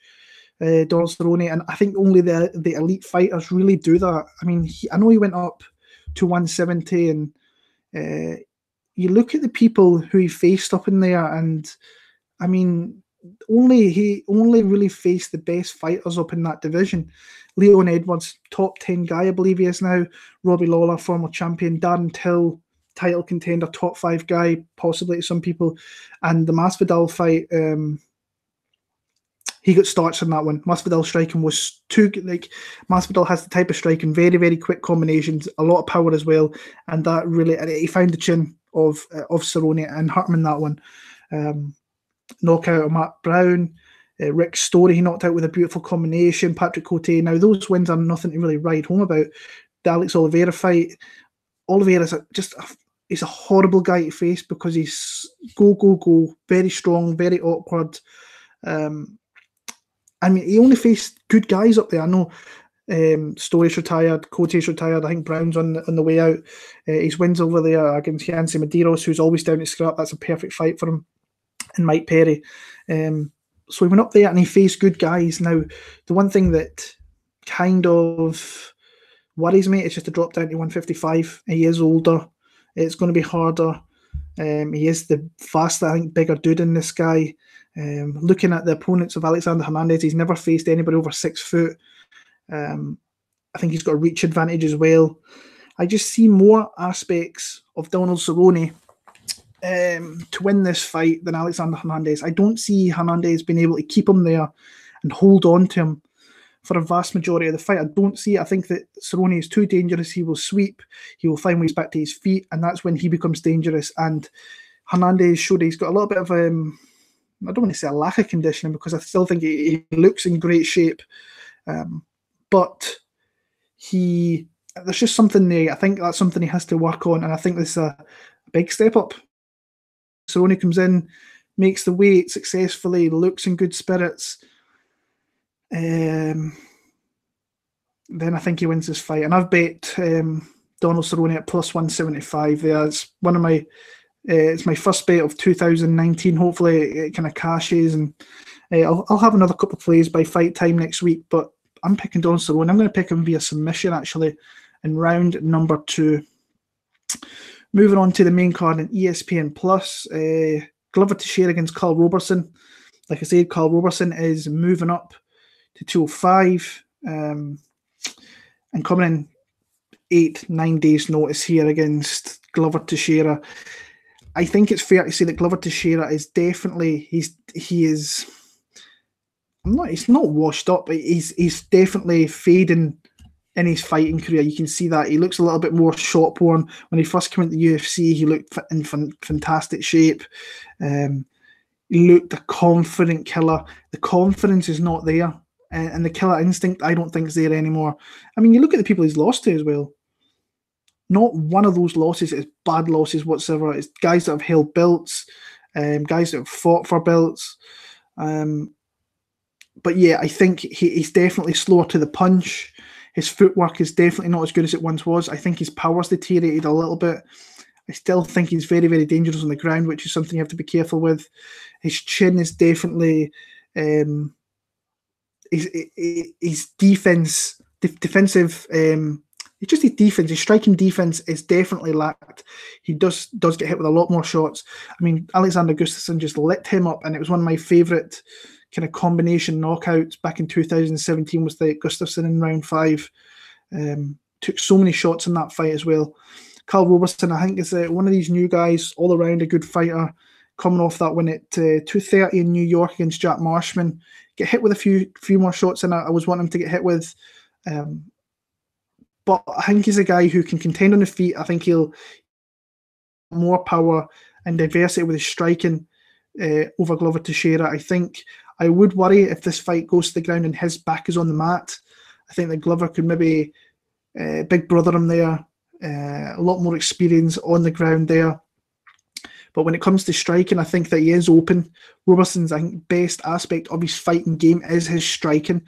Donald Cerrone, and I think only the elite fighters really do that. I mean, I know he went up to 170, and you look at the people who he faced up in there, and I mean, he only really faced the best fighters up in that division. Leon Edwards, top 10 guy, I believe he is now. Robbie Lawler, former champion. Darren Till, title contender, top 5 guy, possibly to some people. And the Masvidal fight, he got starched in that one. Masvidal striking was too good. Like, Masvidal has the type of striking, very, very quick combinations, a lot of power as well. And that really, he found the chin of Cerrone and hurt him in that one. Knockout of Matt Brown, Rick Story, he knocked out with a beautiful combination. Patrick Cote. Now, those wins are nothing to really write home about. The Alex Oliveira fight, Oliveira's he's a horrible guy to face because he's go, very strong, very awkward. I mean, he only faced good guys up there. I know Story's retired, Cote's retired. I think Brown's on the way out. His wins over there against Yancy Mederios, who's always down to scrap. That's a perfect fight for him. And Mike Perry. So he went up there and he faced good guys. Now, the one thing that kind of worries me is just to drop down to 155. He is older. It's going to be harder. He is the faster, I think, bigger dude in this guy. Looking at the opponents of Alexander Hernandez, he's never faced anybody over 6 foot. I think he's got a reach advantage as well. I just see more aspects of Donald Cerrone to win this fight than Alexander Hernandez. I don't see Hernandez being able to keep him there and hold on to him for a vast majority of the fight. I don't see it. I think that Cerrone is too dangerous. He will sweep. He will find ways back to his feet, and that's when he becomes dangerous. And Hernandez showed he's got a little bit of I don't want to say a lack of conditioning, because I still think he looks in great shape. But there's just something there. I think that's something he has to work on, and I think this is a big step up. Cerrone comes in, makes the weight successfully, looks in good spirits. Then I think he wins this fight. And I've bet Donald Cerrone at plus 175 there. It's one of my it's my first bet of 2019. Hopefully it kind of cashes, and I'll have another couple of plays by fight time next week, but I'm picking Donald Cerrone. I'm going to pick him via submission, actually, in round number 2. Moving on to the main card in ESPN Plus, Glover Teixeira against Karl Roberson. Like I said, Karl Roberson is moving up to 205 and coming in 8-9 days notice here against Glover Teixeira. I think it's fair to say that Glover Teixeira is definitely he's not washed up, but he's definitely fading in his fighting career. You can see that he looks a little bit more shot worn. When he first came into the UFC, he looked in fantastic shape. He looked a confident killer. The confidence is not there, and the killer instinct, I don't think, is there anymore. I mean, you look at the people he's lost to as well. Not one of those losses is bad losses whatsoever. It's guys that have held belts, guys that have fought for belts. But yeah, I think he's definitely slower to the punch. His footwork is definitely not as good as it once was. I think his power's deteriorated a little bit. I still think he's very, very dangerous on the ground, which is something you have to be careful with. His chin is definitely his defensive. It's just his defense. His striking defense is definitely lacked. He does get hit with a lot more shots. I mean, Alexander Gustafsson just lit him up, and it was one of my favourite kind of combination knockouts back in 2017 was the Gustafsson in round 5. Took so many shots in that fight as well. Karl Roberson, I think, is one of these new guys, all around a good fighter, coming off that win at 230 in New York against Jack Marshman. Get hit with a few more shots than I was wanting him to get hit with. But I think he's a guy who can contend on the feet. I think he'll more power and diversity with his striking over Glover Teixeira. I think I would worry if this fight goes to the ground and his back is on the mat. I think that Glover could maybe big brother him there. A lot more experience on the ground there. But when it comes to striking, I think that he is open. Roberson's, I think, best aspect of his fighting game is his striking.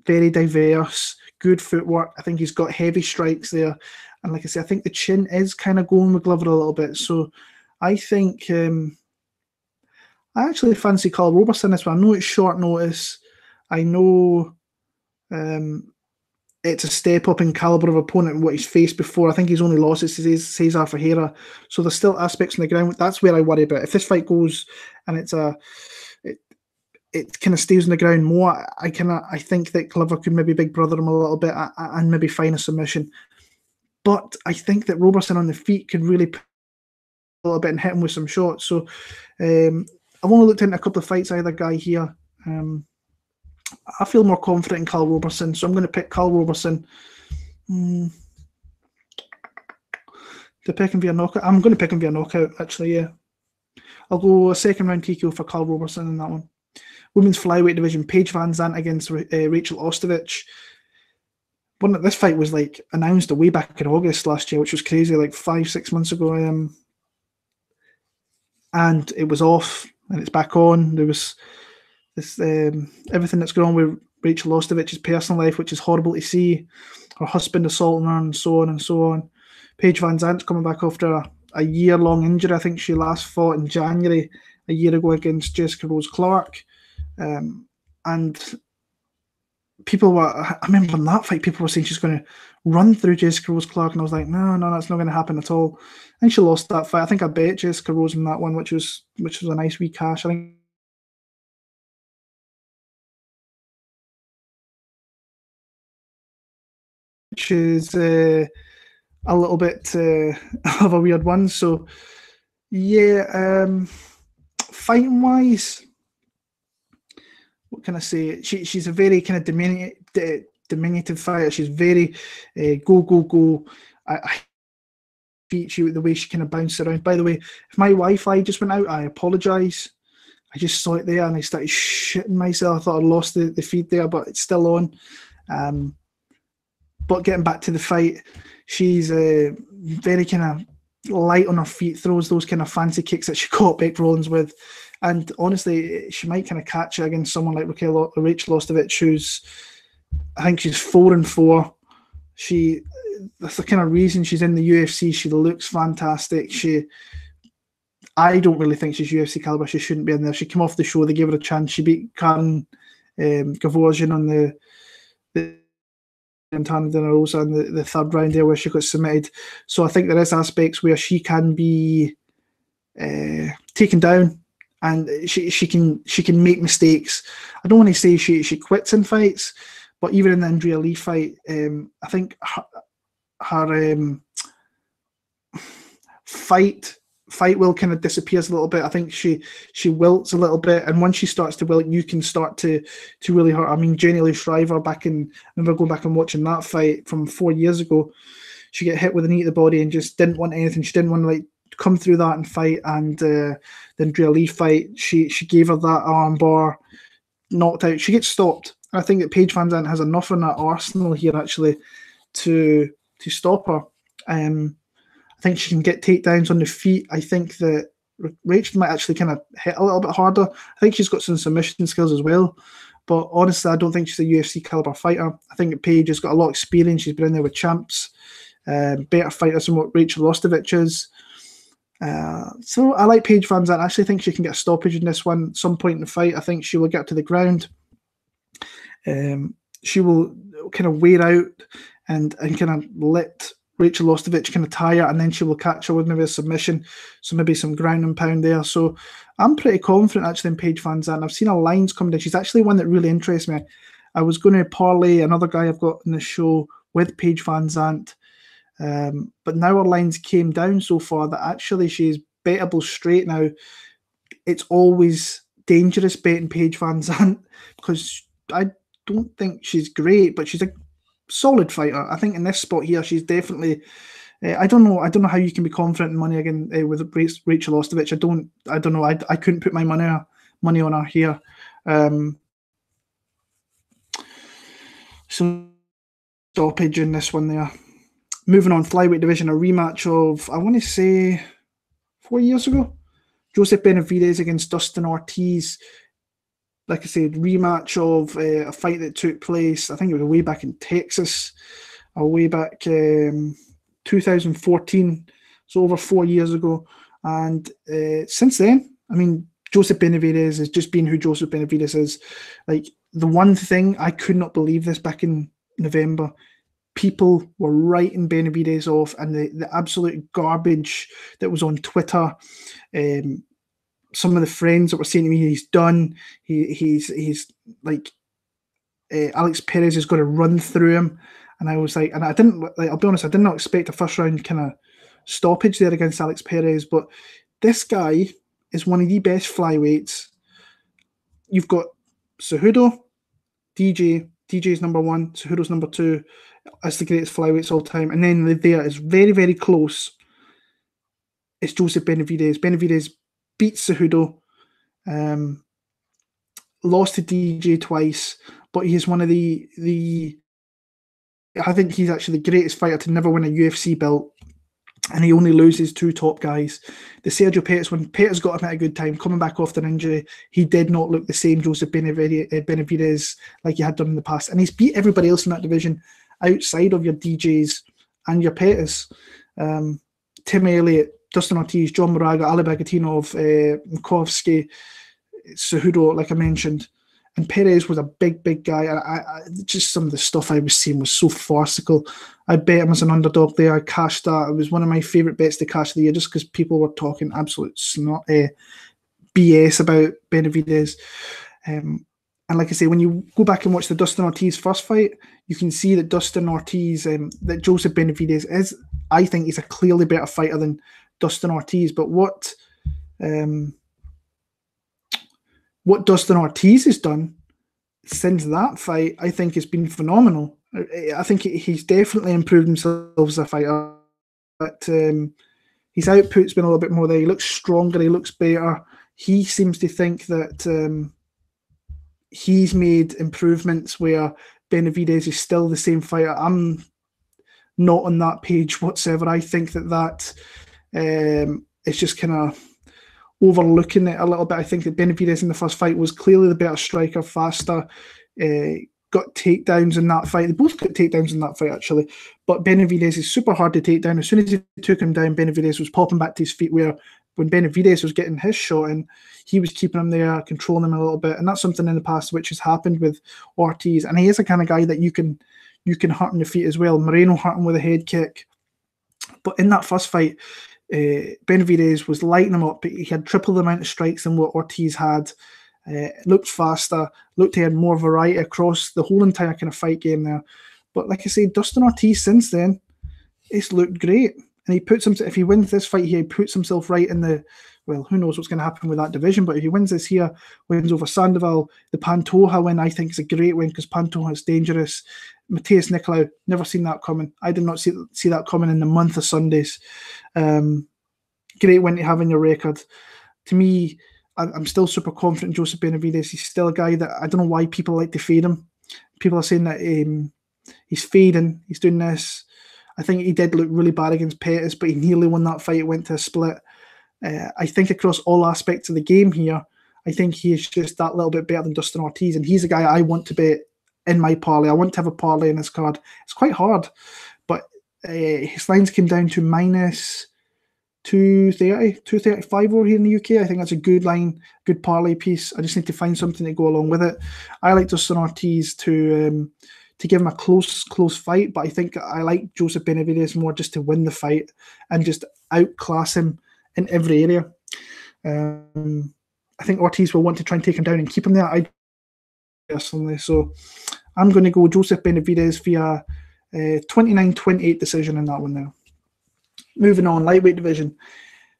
very diverse, good footwork. I think he's got heavy strikes there. And like I say, I think the chin is kind of going with Glover a little bit. So I think I actually fancy Karl Roberson this one. I know it's short notice. I know it's a step up in caliber of opponent and what he's faced before. I think he's only lost to Cesar Ferreira. So there's still aspects on the ground. That's where I worry about. If this fight goes and it kind of stays on the ground more, I think that Glover could maybe big brother him a little bit and maybe find a submission. But I think that Roberson on the feet could really put a little bit and hit him with some shots. So I've only looked into a couple of fights, either guy here. I feel more confident in Karl Roberson, so I'm going to pick Karl Roberson. To pick him via knockout. I'm going to pick him via knockout, actually, yeah. I'll go a second round TKO for Karl Roberson in that one. Women's flyweight division, Paige VanZant against Rachel Ostovich. This fight was like announced way back in August last year, which was crazy, like 5-6 months ago. And it was off, and it's back on. There was this everything that's going on with Rachel Ostovich's personal life, which is horrible to see. Her husband assaulting her, and so on and so on. Paige VanZant's coming back after a year-long injury. I think she last fought in January a year ago against Jessica Rose Clark. And people were, I remember in that fight, people were saying she's going to run through Jessica Rose Clark, and I was like, no, that's not going to happen at all. And she lost that fight. I think I bet Jessica Rose in that one, which was a nice wee cash. I think which is a little bit of a weird one. So, yeah, fighting wise, what can I say? She's a very kind of diminutive fighter. She's very go. I beat you the way she kind of bounced around. By the way, if my Wi-Fi just went out, I apologise. I just saw it there and I started shitting myself. I thought I'd lost the feed there, but it's still on. But getting back to the fight, she's very kind of light on her feet, throws those kind of fancy kicks that she caught Beck Rollins with. And honestly, she might kind of catch it against someone like Rachel Ostovich, who's, I think she's 4-4. That's the kind of reason she's in the UFC. She looks fantastic. I don't really think she's UFC caliber. She shouldn't be in there. She came off the show. They gave her a chance. She beat Karen Gavorsian on the Rosa in the third round there, where she got submitted. So I think there is aspects where she can be taken down, and she can make mistakes. I don't want to say she quits in fights, but even in the Andrea Lee fight, I think her fight will kind of disappears a little bit. I think she wilts a little bit, and once she starts to wilt, you can start to really hurt. I mean, Jenny Lee Shriver, I remember going back and watching that fight from 4 years ago. She got hit with a knee to the body and just didn't want anything. She didn't want to like come through that and fight. And the Andrea Lee fight, she gave her that arm bar, knocked out. She gets stopped. And I think that Paige VanZant has enough in that arsenal here actually to stop her. I think she can get takedowns on the feet. I think that Rachel might actually kind of hit a little bit harder. I think she's got some submission skills as well. But honestly, I don't think she's a UFC caliber fighter. I think Paige has got a lot of experience. She's been in there with champs, better fighters than what Rachel Ostovich is. So I like Paige VanZant. I actually think she can get a stoppage in this one at some point in the fight. I think she will get to the ground. She will kind of wear out and kind of let Rachel Ostovich kind of tire, and then she will catch her with maybe a submission, so maybe some ground and pound there. So I'm pretty confident actually in Paige VanZant. I've seen her lines come down. She's actually one that really interests me. I was going to parlay another guy I've got in the show with Paige VanZant, but now her lines came down so far that actually she's bettable straight now. It's always dangerous betting Paige VanZant because I don't think she's great, but she's a solid fighter. I think in this spot here, she's definitely. I don't know how you can be confident in money again with Rachel Ostovich. I don't know. I couldn't put my money on her here. So stoppage in this one there. Moving on, flyweight division, a rematch of I want to say 4 years ago. Joseph Benavidez against Dustin Ortiz. like I said, rematch of a fight that took place, I think it was way back in Texas, or way back 2014, so over 4 years ago. And since then, I mean, Joseph Benavidez has just been who Joseph Benavidez is. Like, the one thing, I could not believe this back in November, people were writing Benavidez off, and the absolute garbage that was on Twitter. Some of the friends that were saying to me, he's done. He's like, Alex Perez is going to run through him. And I was like, and I didn't, like, I'll be honest, I did not expect a first round kind of stoppage there against Alex Perez, but this guy is one of the best flyweights. You've got Cejudo, DJ's number one, Cejudo's number two, as the greatest flyweights all time. And then there is very, very close. It's Joseph Benavidez. Benavidez beats Cejudo, lost to DJ twice, but he is one of the I think he's actually the greatest fighter to never win a UFC belt, and he only loses two top guys. The Sergio Pettis, when Pettis got him at a good time, coming back off an injury, he did not look the same Joseph Benavidez like he had done in the past. And he's beat everybody else in that division outside of your DJs and your Pettis. Tim Elliott, Dustin Ortiz, John Moraga, Ali Bagatinov, Makovsky, Cejudo, like I mentioned. And Perez was a big, big guy. I just some of the stuff I was seeing was so farcical. I bet him as an underdog there. I cashed that. It was one of my favourite bets to cash of the year, just because people were talking absolute snot, BS about Benavidez. And like I say, when you go back and watch the Dustin Ortiz first fight, you can see that Dustin Ortiz, that Joseph Benavidez is, I think he's a clearly better fighter than Dustin Ortiz. But what Dustin Ortiz has done since that fight, I think, has been phenomenal. I think he's definitely improved himself as a fighter. But his output's been a little bit more there. He looks stronger. He looks better. He seems to think that he's made improvements where Benavidez is still the same fighter. I'm not on that page whatsoever. I think that it's just kind of overlooking it a little bit. I think that Benavidez in the first fight was clearly the better striker, faster, got takedowns in that fight. They both got takedowns in that fight, actually. But Benavidez is super hard to take down. As soon as he took him down, Benavidez was popping back to his feet, where when Benavidez was getting his shot in, he was keeping him there, controlling him a little bit. And that's something in the past which has happened with Ortiz. And he is the kind of guy that you can hurt in the feet as well. Moreno hurt him with a head kick. But in that first fight, Benavidez was lighting him up, but he had triple the amount of strikes than what Ortiz had. Looked faster, looked to have more variety across the whole entire kind of fight game there. But like I say, Dustin Ortiz since then, it's looked great. And he puts himself, if he wins this fight here, he puts himself right in the, well, who knows what's going to happen with that division, but if he wins this here, wins over Sandoval, the Pantoja win, I think is a great win, because Pantoja is dangerous. Matheus Nicolau, never seen that coming. I did not see that coming in the month of Sundays. Great win to have in your record. To me, I'm still super confident in Joseph Benavidez. He's still a guy that I don't know why people like to fade him. People are saying that he's fading, he's doing this. I think he did look really bad against Pettis, but he nearly won that fight. It went to a split. I think across all aspects of the game here, I think he is just that little bit better than Dustin Ortiz, and he's a guy I want to bet in my parlay. I want to have a parlay in this card. It's quite hard, but his lines came down to minus 230, 235 over here in the UK. I think that's a good line, good parlay piece. I just need to find something to go along with it. I like Dustin Ortiz to give him a close fight, but I think I like Joseph Benavidez more just to win the fight and just outclass him in every area. I think Ortiz will want to try and take him down and keep him there. I personally, so I'm going to go Joseph Benavidez via 29-28 decision in that one now. Moving on, lightweight division.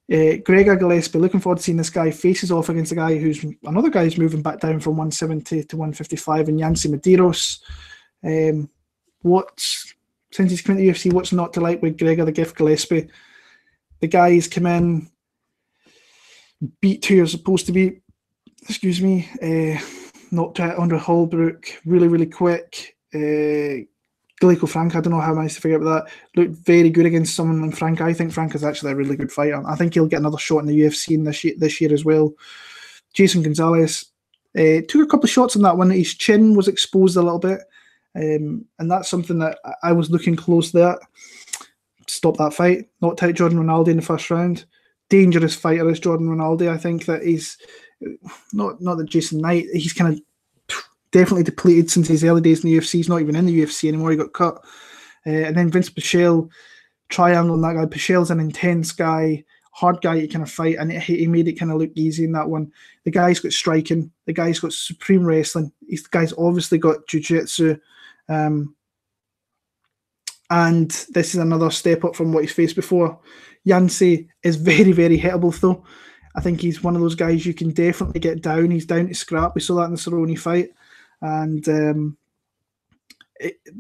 Gregor Gillespie, looking forward to seeing this guy faces off against a guy who's another guy who's moving back down from 170 to 155, and Yancy Mederios. Since he's come into the UFC, what's not to like with Gregor the Gift Gillespie? The guy's come in, beat who you're supposed to beat, knocked out under Holbrook really, really quick. Glico Frank, I don't know how I managed to figure out that. Looked very good against someone like Frank. I think Frank is actually a really good fighter. I think he'll get another shot in the UFC this year as well. Jason Gonzalez, Took a couple of shots on that one. His chin was exposed a little bit. And that's something that I was looking closely at. Stop that fight. Knocked out Jordan Rinaldi in the first round. Dangerous fighter is Jordan Rinaldi. I think that he's not that Jason Knight. He's kind of definitely depleted since his early days in the UFC. He's not even in the UFC anymore. He got cut. And then Vince Pichel, triangle on that guy. Pichel's an intense guy, hard guy to kind of fight, and he made it kind of look easy in that one. The guy's got striking. The guy's got supreme wrestling. The guy's obviously got jiu-jitsu. And this is another step up from what he's faced before. Yancy is very, very hittable, though. I think he's one of those guys you can definitely get down. He's down to scrap. We saw that in the Cerrone fight. And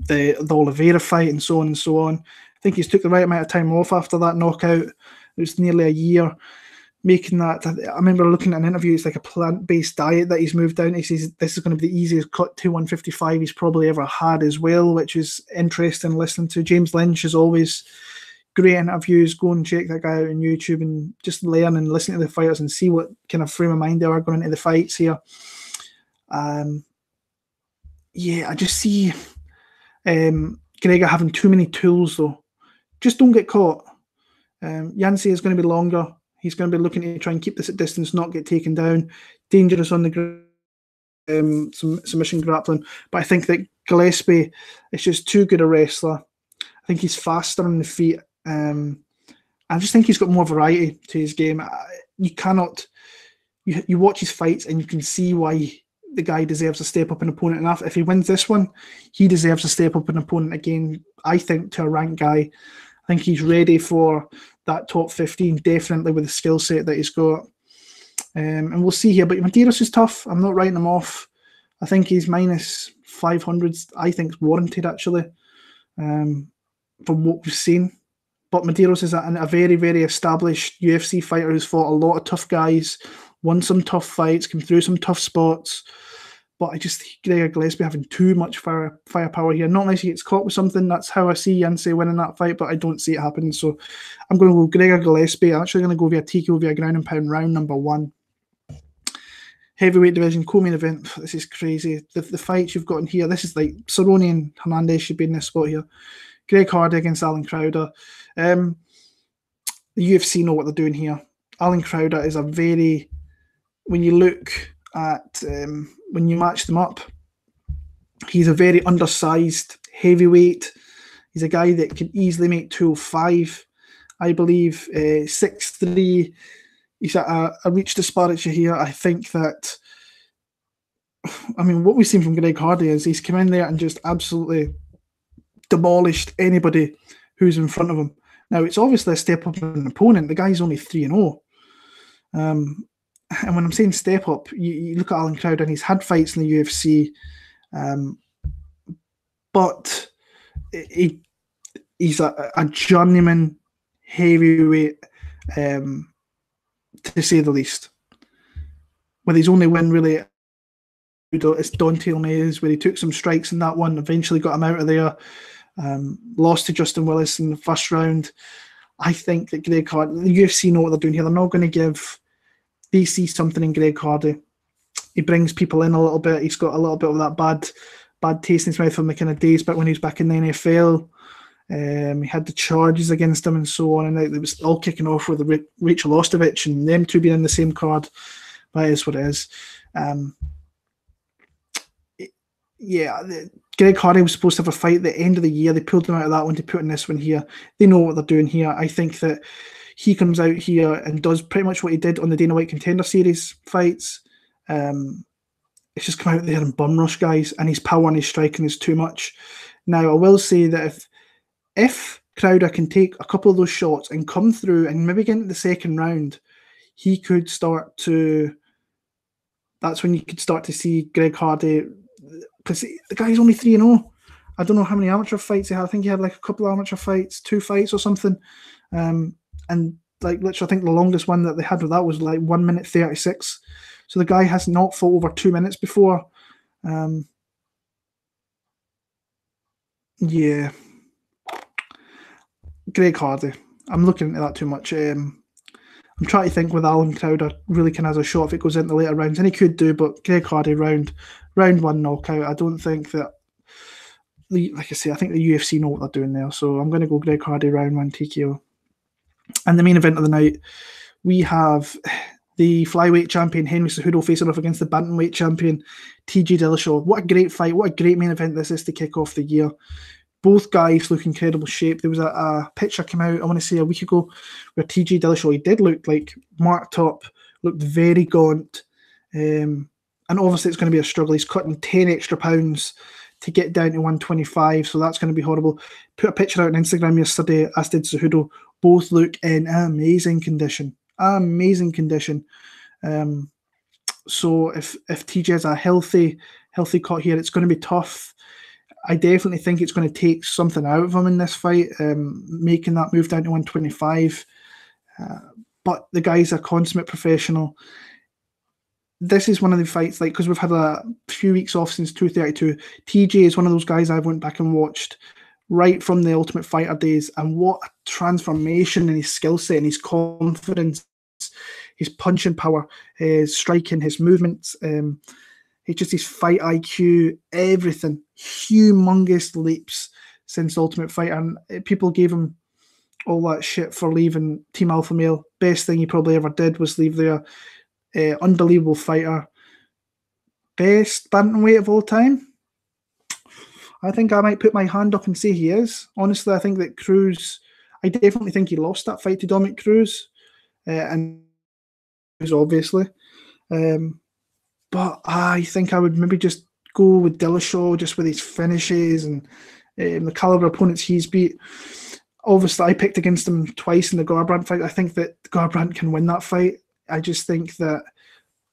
the Oliveira fight and so on and so on. I think he's took the right amount of time off after that knockout. It was nearly a year. Making that, I remember looking at an interview, it's like a plant-based diet that he's moved down. He says this is going to be the easiest cut to 155 he's probably ever had as well, which is interesting listening to. James Lynch is always great interviews. Go and check that guy out on YouTube and just learn and listen to the fighters and see what kind of frame of mind they are going into the fights here. Yeah, I just see Gregor having too many tools though. Just don't get caught. Yancy is going to be longer. He's going to be looking to try and keep this at distance, not get taken down. Dangerous on the ground, some submission grappling. But I think that Gillespie is just too good a wrestler. I think he's faster on the feet. I just think he's got more variety to his game. You cannot... You watch his fights and you can see why the guy deserves a step up an opponent. And if he wins this one, he deserves a step up an opponent again, I think, to a ranked guy. I think he's ready for that top 15, definitely with the skill set that he's got. And we'll see here. But Medeiros is tough. I'm not writing him off. I think he's minus 500s. I think is warranted, actually, from what we've seen. But Medeiros is a very, very established UFC fighter who's fought a lot of tough guys, won some tough fights, come through some tough spots. But I just think Gregor Gillespie having too much firepower here. Not unless he gets caught with something. That's how I see Yancy winning that fight, but I don't see it happening. So I'm going to go Gregor Gillespie. I'm actually going to go via TKO via ground and pound round number 1. Heavyweight division, co-main event. This is crazy. The fights you've got in here, this is like Cerrone and Hernandez should be in this spot here. Greg Hardy against Alan Crowder. The UFC know what they're doing here. Alan Crowder is a very... When you look at... when you match them up, he's a very undersized heavyweight. He's a guy that can easily make 205, I believe. 6'3". He's at a reach disparity here. I think that, I mean, what we've seen from Greg Hardy is he's come in there and just absolutely demolished anybody who's in front of him. Now, it's obviously a step up an opponent. The guy's only 3-0. And when I'm saying step up, you look at Alan Crowder and he's had fights in the UFC, but he's a journeyman heavyweight, to say the least. With his only win really is Dante Mays, where he took some strikes in that one, eventually got him out of there, lost to Justin Willis in the first round. I think that Greg Hardy, the UFC know what they're doing here. They're not going to give... They see something in Greg Hardy. He brings people in a little bit. He's got a little bit of that bad taste in his mouth from the kind of days back when he was back in the NFL. He had the charges against him and so on, and it was all kicking off with Rachel Ostovich and them two being in the same card. But it is what it is. Greg Hardy was supposed to have a fight at the end of the year. They pulled him out of that one to put in this one here. They know what they're doing here. I think that he comes out here and does pretty much what he did on the Dana White Contender Series fights. It's just come out there and bum rush guys, and his power and his striking is too much. Now, I will say that if Crowder can take a couple of those shots and come through and maybe get into the second round, he could start to... That's when you could start to see Greg Hardy... Because the guy's only 3-0. I don't know how many amateur fights he had. I think he had like a couple of amateur fights, 2 fights or something. And like literally, I think the longest one that they had with that was like 1 minute 36. So the guy has not fought over 2 minutes before. Yeah. Greg Hardy. I'm looking into that too much. I'm trying to think with Alan Crowder really kind of has a shot if it goes into later rounds, and he could do, but Greg Hardy round one knockout. I don't think that, like I say, I think the UFC know what they're doing there, so I'm going to go Greg Hardy round one TKO. And the main event of the night, we have the flyweight champion Henry Cejudo facing off against the bantamweight champion TJ Dillashaw. What a great fight! What a great main event this is to kick off the year. Both guys look incredible shape. There was a picture came out, I want to say a week ago, where TJ Dillashaw, he did look like marked up, looked very gaunt. And obviously it's going to be a struggle. He's cutting 10 extra pounds to get down to 125, so that's going to be horrible. Put a picture out on Instagram yesterday, as did Cejudo. Both look in amazing condition. Amazing condition. So if TJ has a healthy cut here, it's going to be tough. I definitely think it's going to take something out of him in this fight, making that move down to 125. But the guy's a consummate professional. This is one of the fights, like, because we've had a few weeks off since 232. TJ is one of those guys I went back and watched right from the Ultimate Fighter days, and what a transformation in his skill set and his confidence, his punching power, his striking, his movements. It's just his fight IQ, everything. Humongous leaps since Ultimate Fighter. And people gave him all that shit for leaving Team Alpha Male. Best thing he probably ever did was leave there. Unbelievable fighter. Best bantamweight of all time? I think I might put my hand up and say he is. Honestly, I think that Cruz, I definitely think he lost that fight to Dominic Cruz. And Cruz, obviously. But I think I would maybe just go with Dillashaw, just with his finishes and the caliber of opponents he's beat. Obviously, I picked against him twice in the Garbrandt fight. I think that Garbrandt can win that fight. I just think that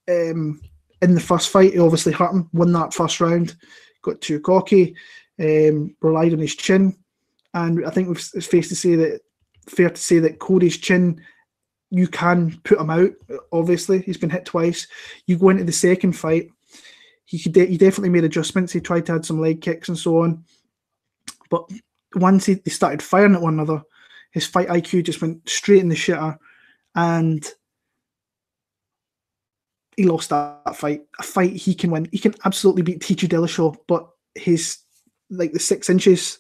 in the first fight, he obviously hurt him, won that first round, got too cocky, relied on his chin. And I think it's fair to say that Cory's chin, you can put him out. Obviously, he's been hit twice. You go into the second fight, he definitely made adjustments. He tried to add some leg kicks and so on. But once they started firing at one another, his fight IQ just went straight in the shitter, and he lost that fight. A fight he can win. He can absolutely beat TJ Dillashaw, but his, like, the 6 inches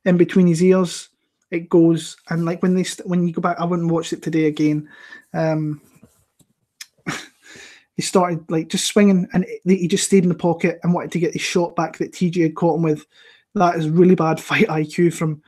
in between his ears, it goes. And like when you go back, I wouldn't watch it today again. He started like just swinging, and he just stayed in the pocket and wanted to get his shot back that TJ had caught him with. That is really bad fight IQ from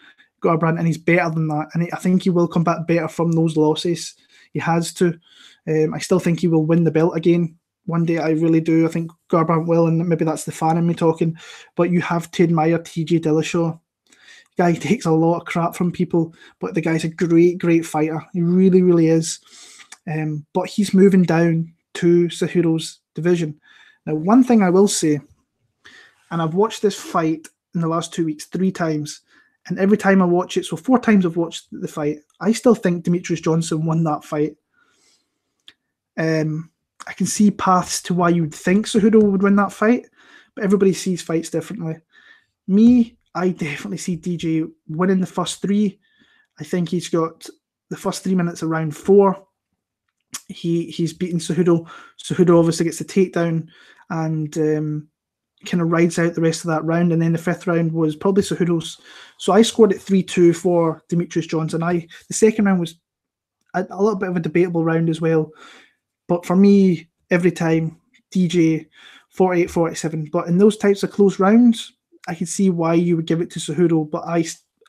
Garbrandt, and he's better than that. And I think he will come back better from those losses. He has to. I still think he will win the belt again one day. I really do. I think Garbrandt will, and maybe that's the fan in me talking. But you have to admire TJ Dillashaw. The guy takes a lot of crap from people, but the guy's a great, great fighter. He really, really is. But he's moving down to Cejudo's division. Now, one thing I will say, and I've watched this fight in the last 2 weeks 3 times, and every time I watch it, so 4 times I've watched the fight, I still think Demetrius Johnson won that fight. I can see paths to why you would think Cejudo would win that fight, but everybody sees fights differently. Me, I definitely see DJ winning the first 3. I think he's got the first 3 minutes of round 4. He's beaten Cejudo. Cejudo obviously gets the takedown and kind of rides out the rest of that round. And then the 5th round was probably Cejudo's. So I scored it 3-2 for Demetrius Johnson. The second round was a little bit of a debatable round as well. But for me, every time, DJ 48-47. But in those types of close rounds, I can see why you would give it to Cejudo. But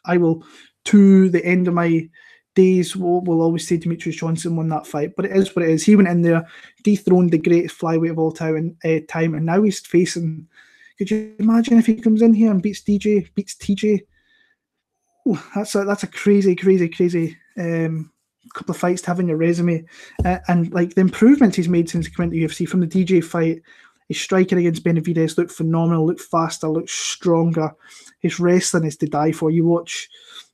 I will, to the end of my days, will always say Demetrius Johnson won that fight. But it is what it is. He went in there, dethroned the greatest flyweight of all time, and now he's facing. Could you imagine if he comes in here and beats TJ? Ooh, that's a crazy, crazy, crazy couple of fights to have in your resume. And like the improvements he's made since he went to UFC, from the DJ fight, his striking against Benavidez looked phenomenal, looked faster, looked stronger. His wrestling is to die for. You watch,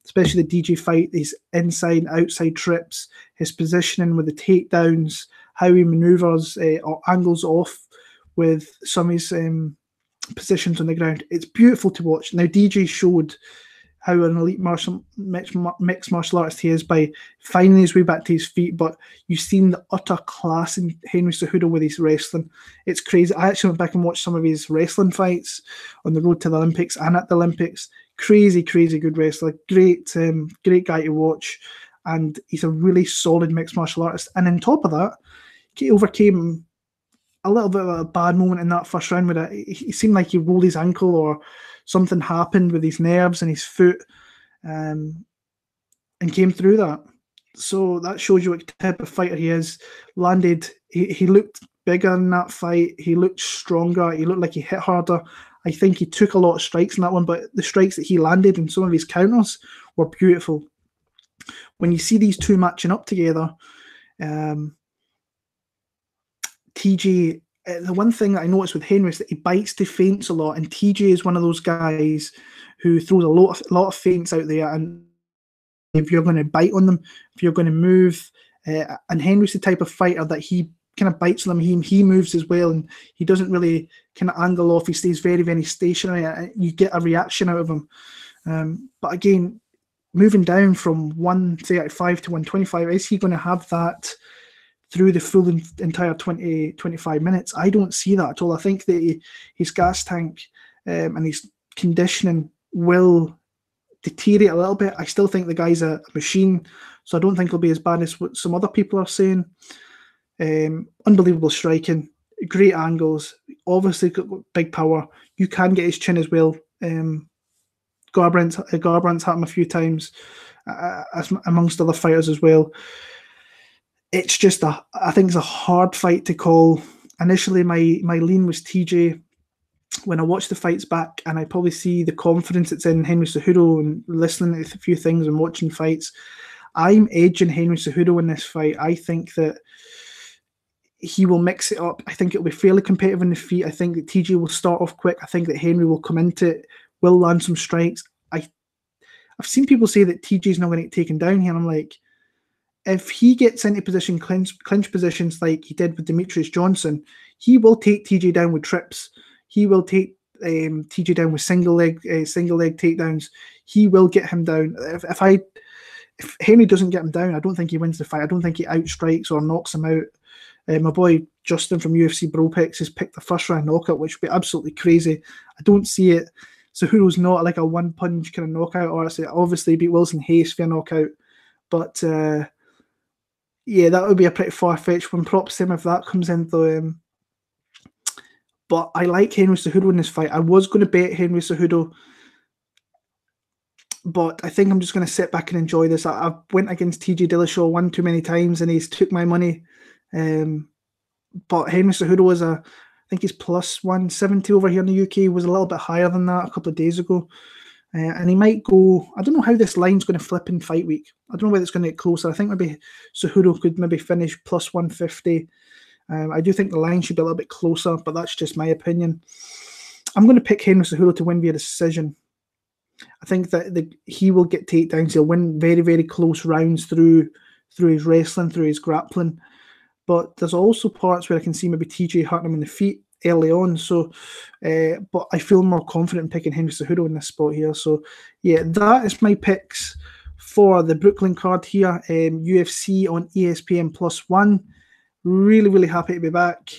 especially the DJ fight, his inside, outside trips, his positioning with the takedowns, how he maneuvers or angles off with some of his positions on the ground. It's beautiful to watch. Now, DJ showed how an elite mixed martial artist he is by finding his way back to his feet. But you've seen the utter class in Henry Cejudo with his wrestling. It's crazy. I actually went back and watched some of his wrestling fights on the road to the Olympics and at the Olympics. Crazy good wrestler. Great guy to watch. And he's a really solid mixed martial artist. And on top of that, he overcame a little bit of a bad moment in that first round where he seemed like he rolled his ankle or something happened with his nerves and his foot, and came through that. So that shows you what type of fighter he is. He looked bigger in that fight. He looked stronger. He looked like he hit harder. I think he took a lot of strikes in that one, but the strikes that he landed and some of his counters were beautiful. When you see these two matching up together, TJ, the one thing that I noticed with Henry is that he bites to feints a lot, and TJ is one of those guys who throws a lot of feints out there, and if you're going to bite on them, if you're going to move, and Henry's the type of fighter that he kind of bites on them, he moves as well, and he doesn't really kind of angle off, he stays very stationary, you get a reaction out of him. But again, moving down from 135 to 125, is he going to have that through the full entire 25 minutes? I don't see that at all. I think that his gas tank and his conditioning will deteriorate a little bit. I still think the guy's a machine, so I don't think he'll be as bad as what some other people are saying. Unbelievable striking, great angles, obviously got big power. You can get his chin as well. Garbrandt's had him a few times, amongst other fighters as well. It's just I think it's a hard fight to call. Initially, my lean was TJ. When I watch the fights back and I probably see the confidence it's in Henry Cejudo and listening to a few things and watching fights, I'm edging Henry Cejudo in this fight. I think that he will mix it up. I think it'll be fairly competitive in the feet. I think that TJ will start off quick. I think that Henry will come into it, will land some strikes. I've seen people say that TJ's not going to get taken down here, and I'm like, if he gets into position, clinch positions like he did with Demetrius Johnson, he will take TJ down with trips. He will take TJ down with single leg takedowns. He will get him down. If Henry doesn't get him down, I don't think he wins the fight. I don't think he outstrikes or knocks him out. My boy Justin from UFC Bro Picks has picked the first round knockout, which would be absolutely crazy. I don't see it. So Cejudo's not like a one punch kind of knockout, or obviously beat Wilson Hayes for a knockout, but yeah, that would be a pretty far-fetched one. Props to him if that comes in, though. But I like Henry Cejudo in this fight. I was going to bet Henry Cejudo, but I think I'm just going to sit back and enjoy this. I went against TJ Dillashaw one too many times, and he's took my money. But Henry Cejudo was I think he's plus 170 over here in the UK. He was a little bit higher than that a couple of days ago. And he might go, I don't know how this line's going to flip in fight week. I don't know whether it's going to get closer. I think maybe Cejudo could maybe finish plus 150. I do think the line should be a little bit closer, but that's just my opinion. I'm going to pick Henry Cejudo to win via decision. I think that he will get takedowns. He'll win very close rounds through his wrestling, through his grappling. But there's also parts where I can see maybe TJ hurting him in the feet early on. So, but I feel more confident in picking Henry Cejudo in this spot here. So, yeah, that is my picks for the Brooklyn card here. UFC on ESPN +1. Really happy to be back.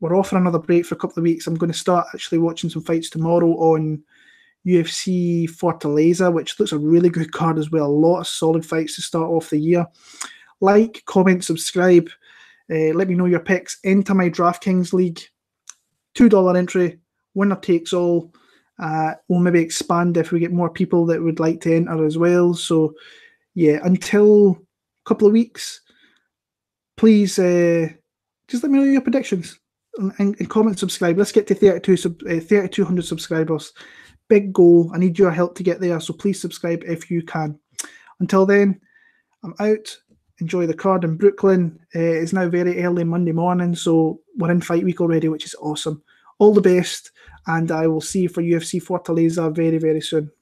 We're off for another break for a couple of weeks. I'm going to start actually watching some fights tomorrow on UFC Fortaleza, which looks a really good card as well. A lot of solid fights to start off the year. Like, comment, subscribe. Let me know your picks. Enter my DraftKings League. $2 entry. Winner takes all. We'll maybe expand if we get more people that would like to enter as well. So, yeah, until a couple of weeks, please just let me know your predictions and comment, subscribe. Let's get to 3,200 subscribers. Big goal. I need your help to get there, so please subscribe if you can. Until then, I'm out. Enjoy the card in Brooklyn. It's now very early Monday morning, so we're in fight week already, which is awesome. All the best, and I will see you for UFC Fortaleza very soon.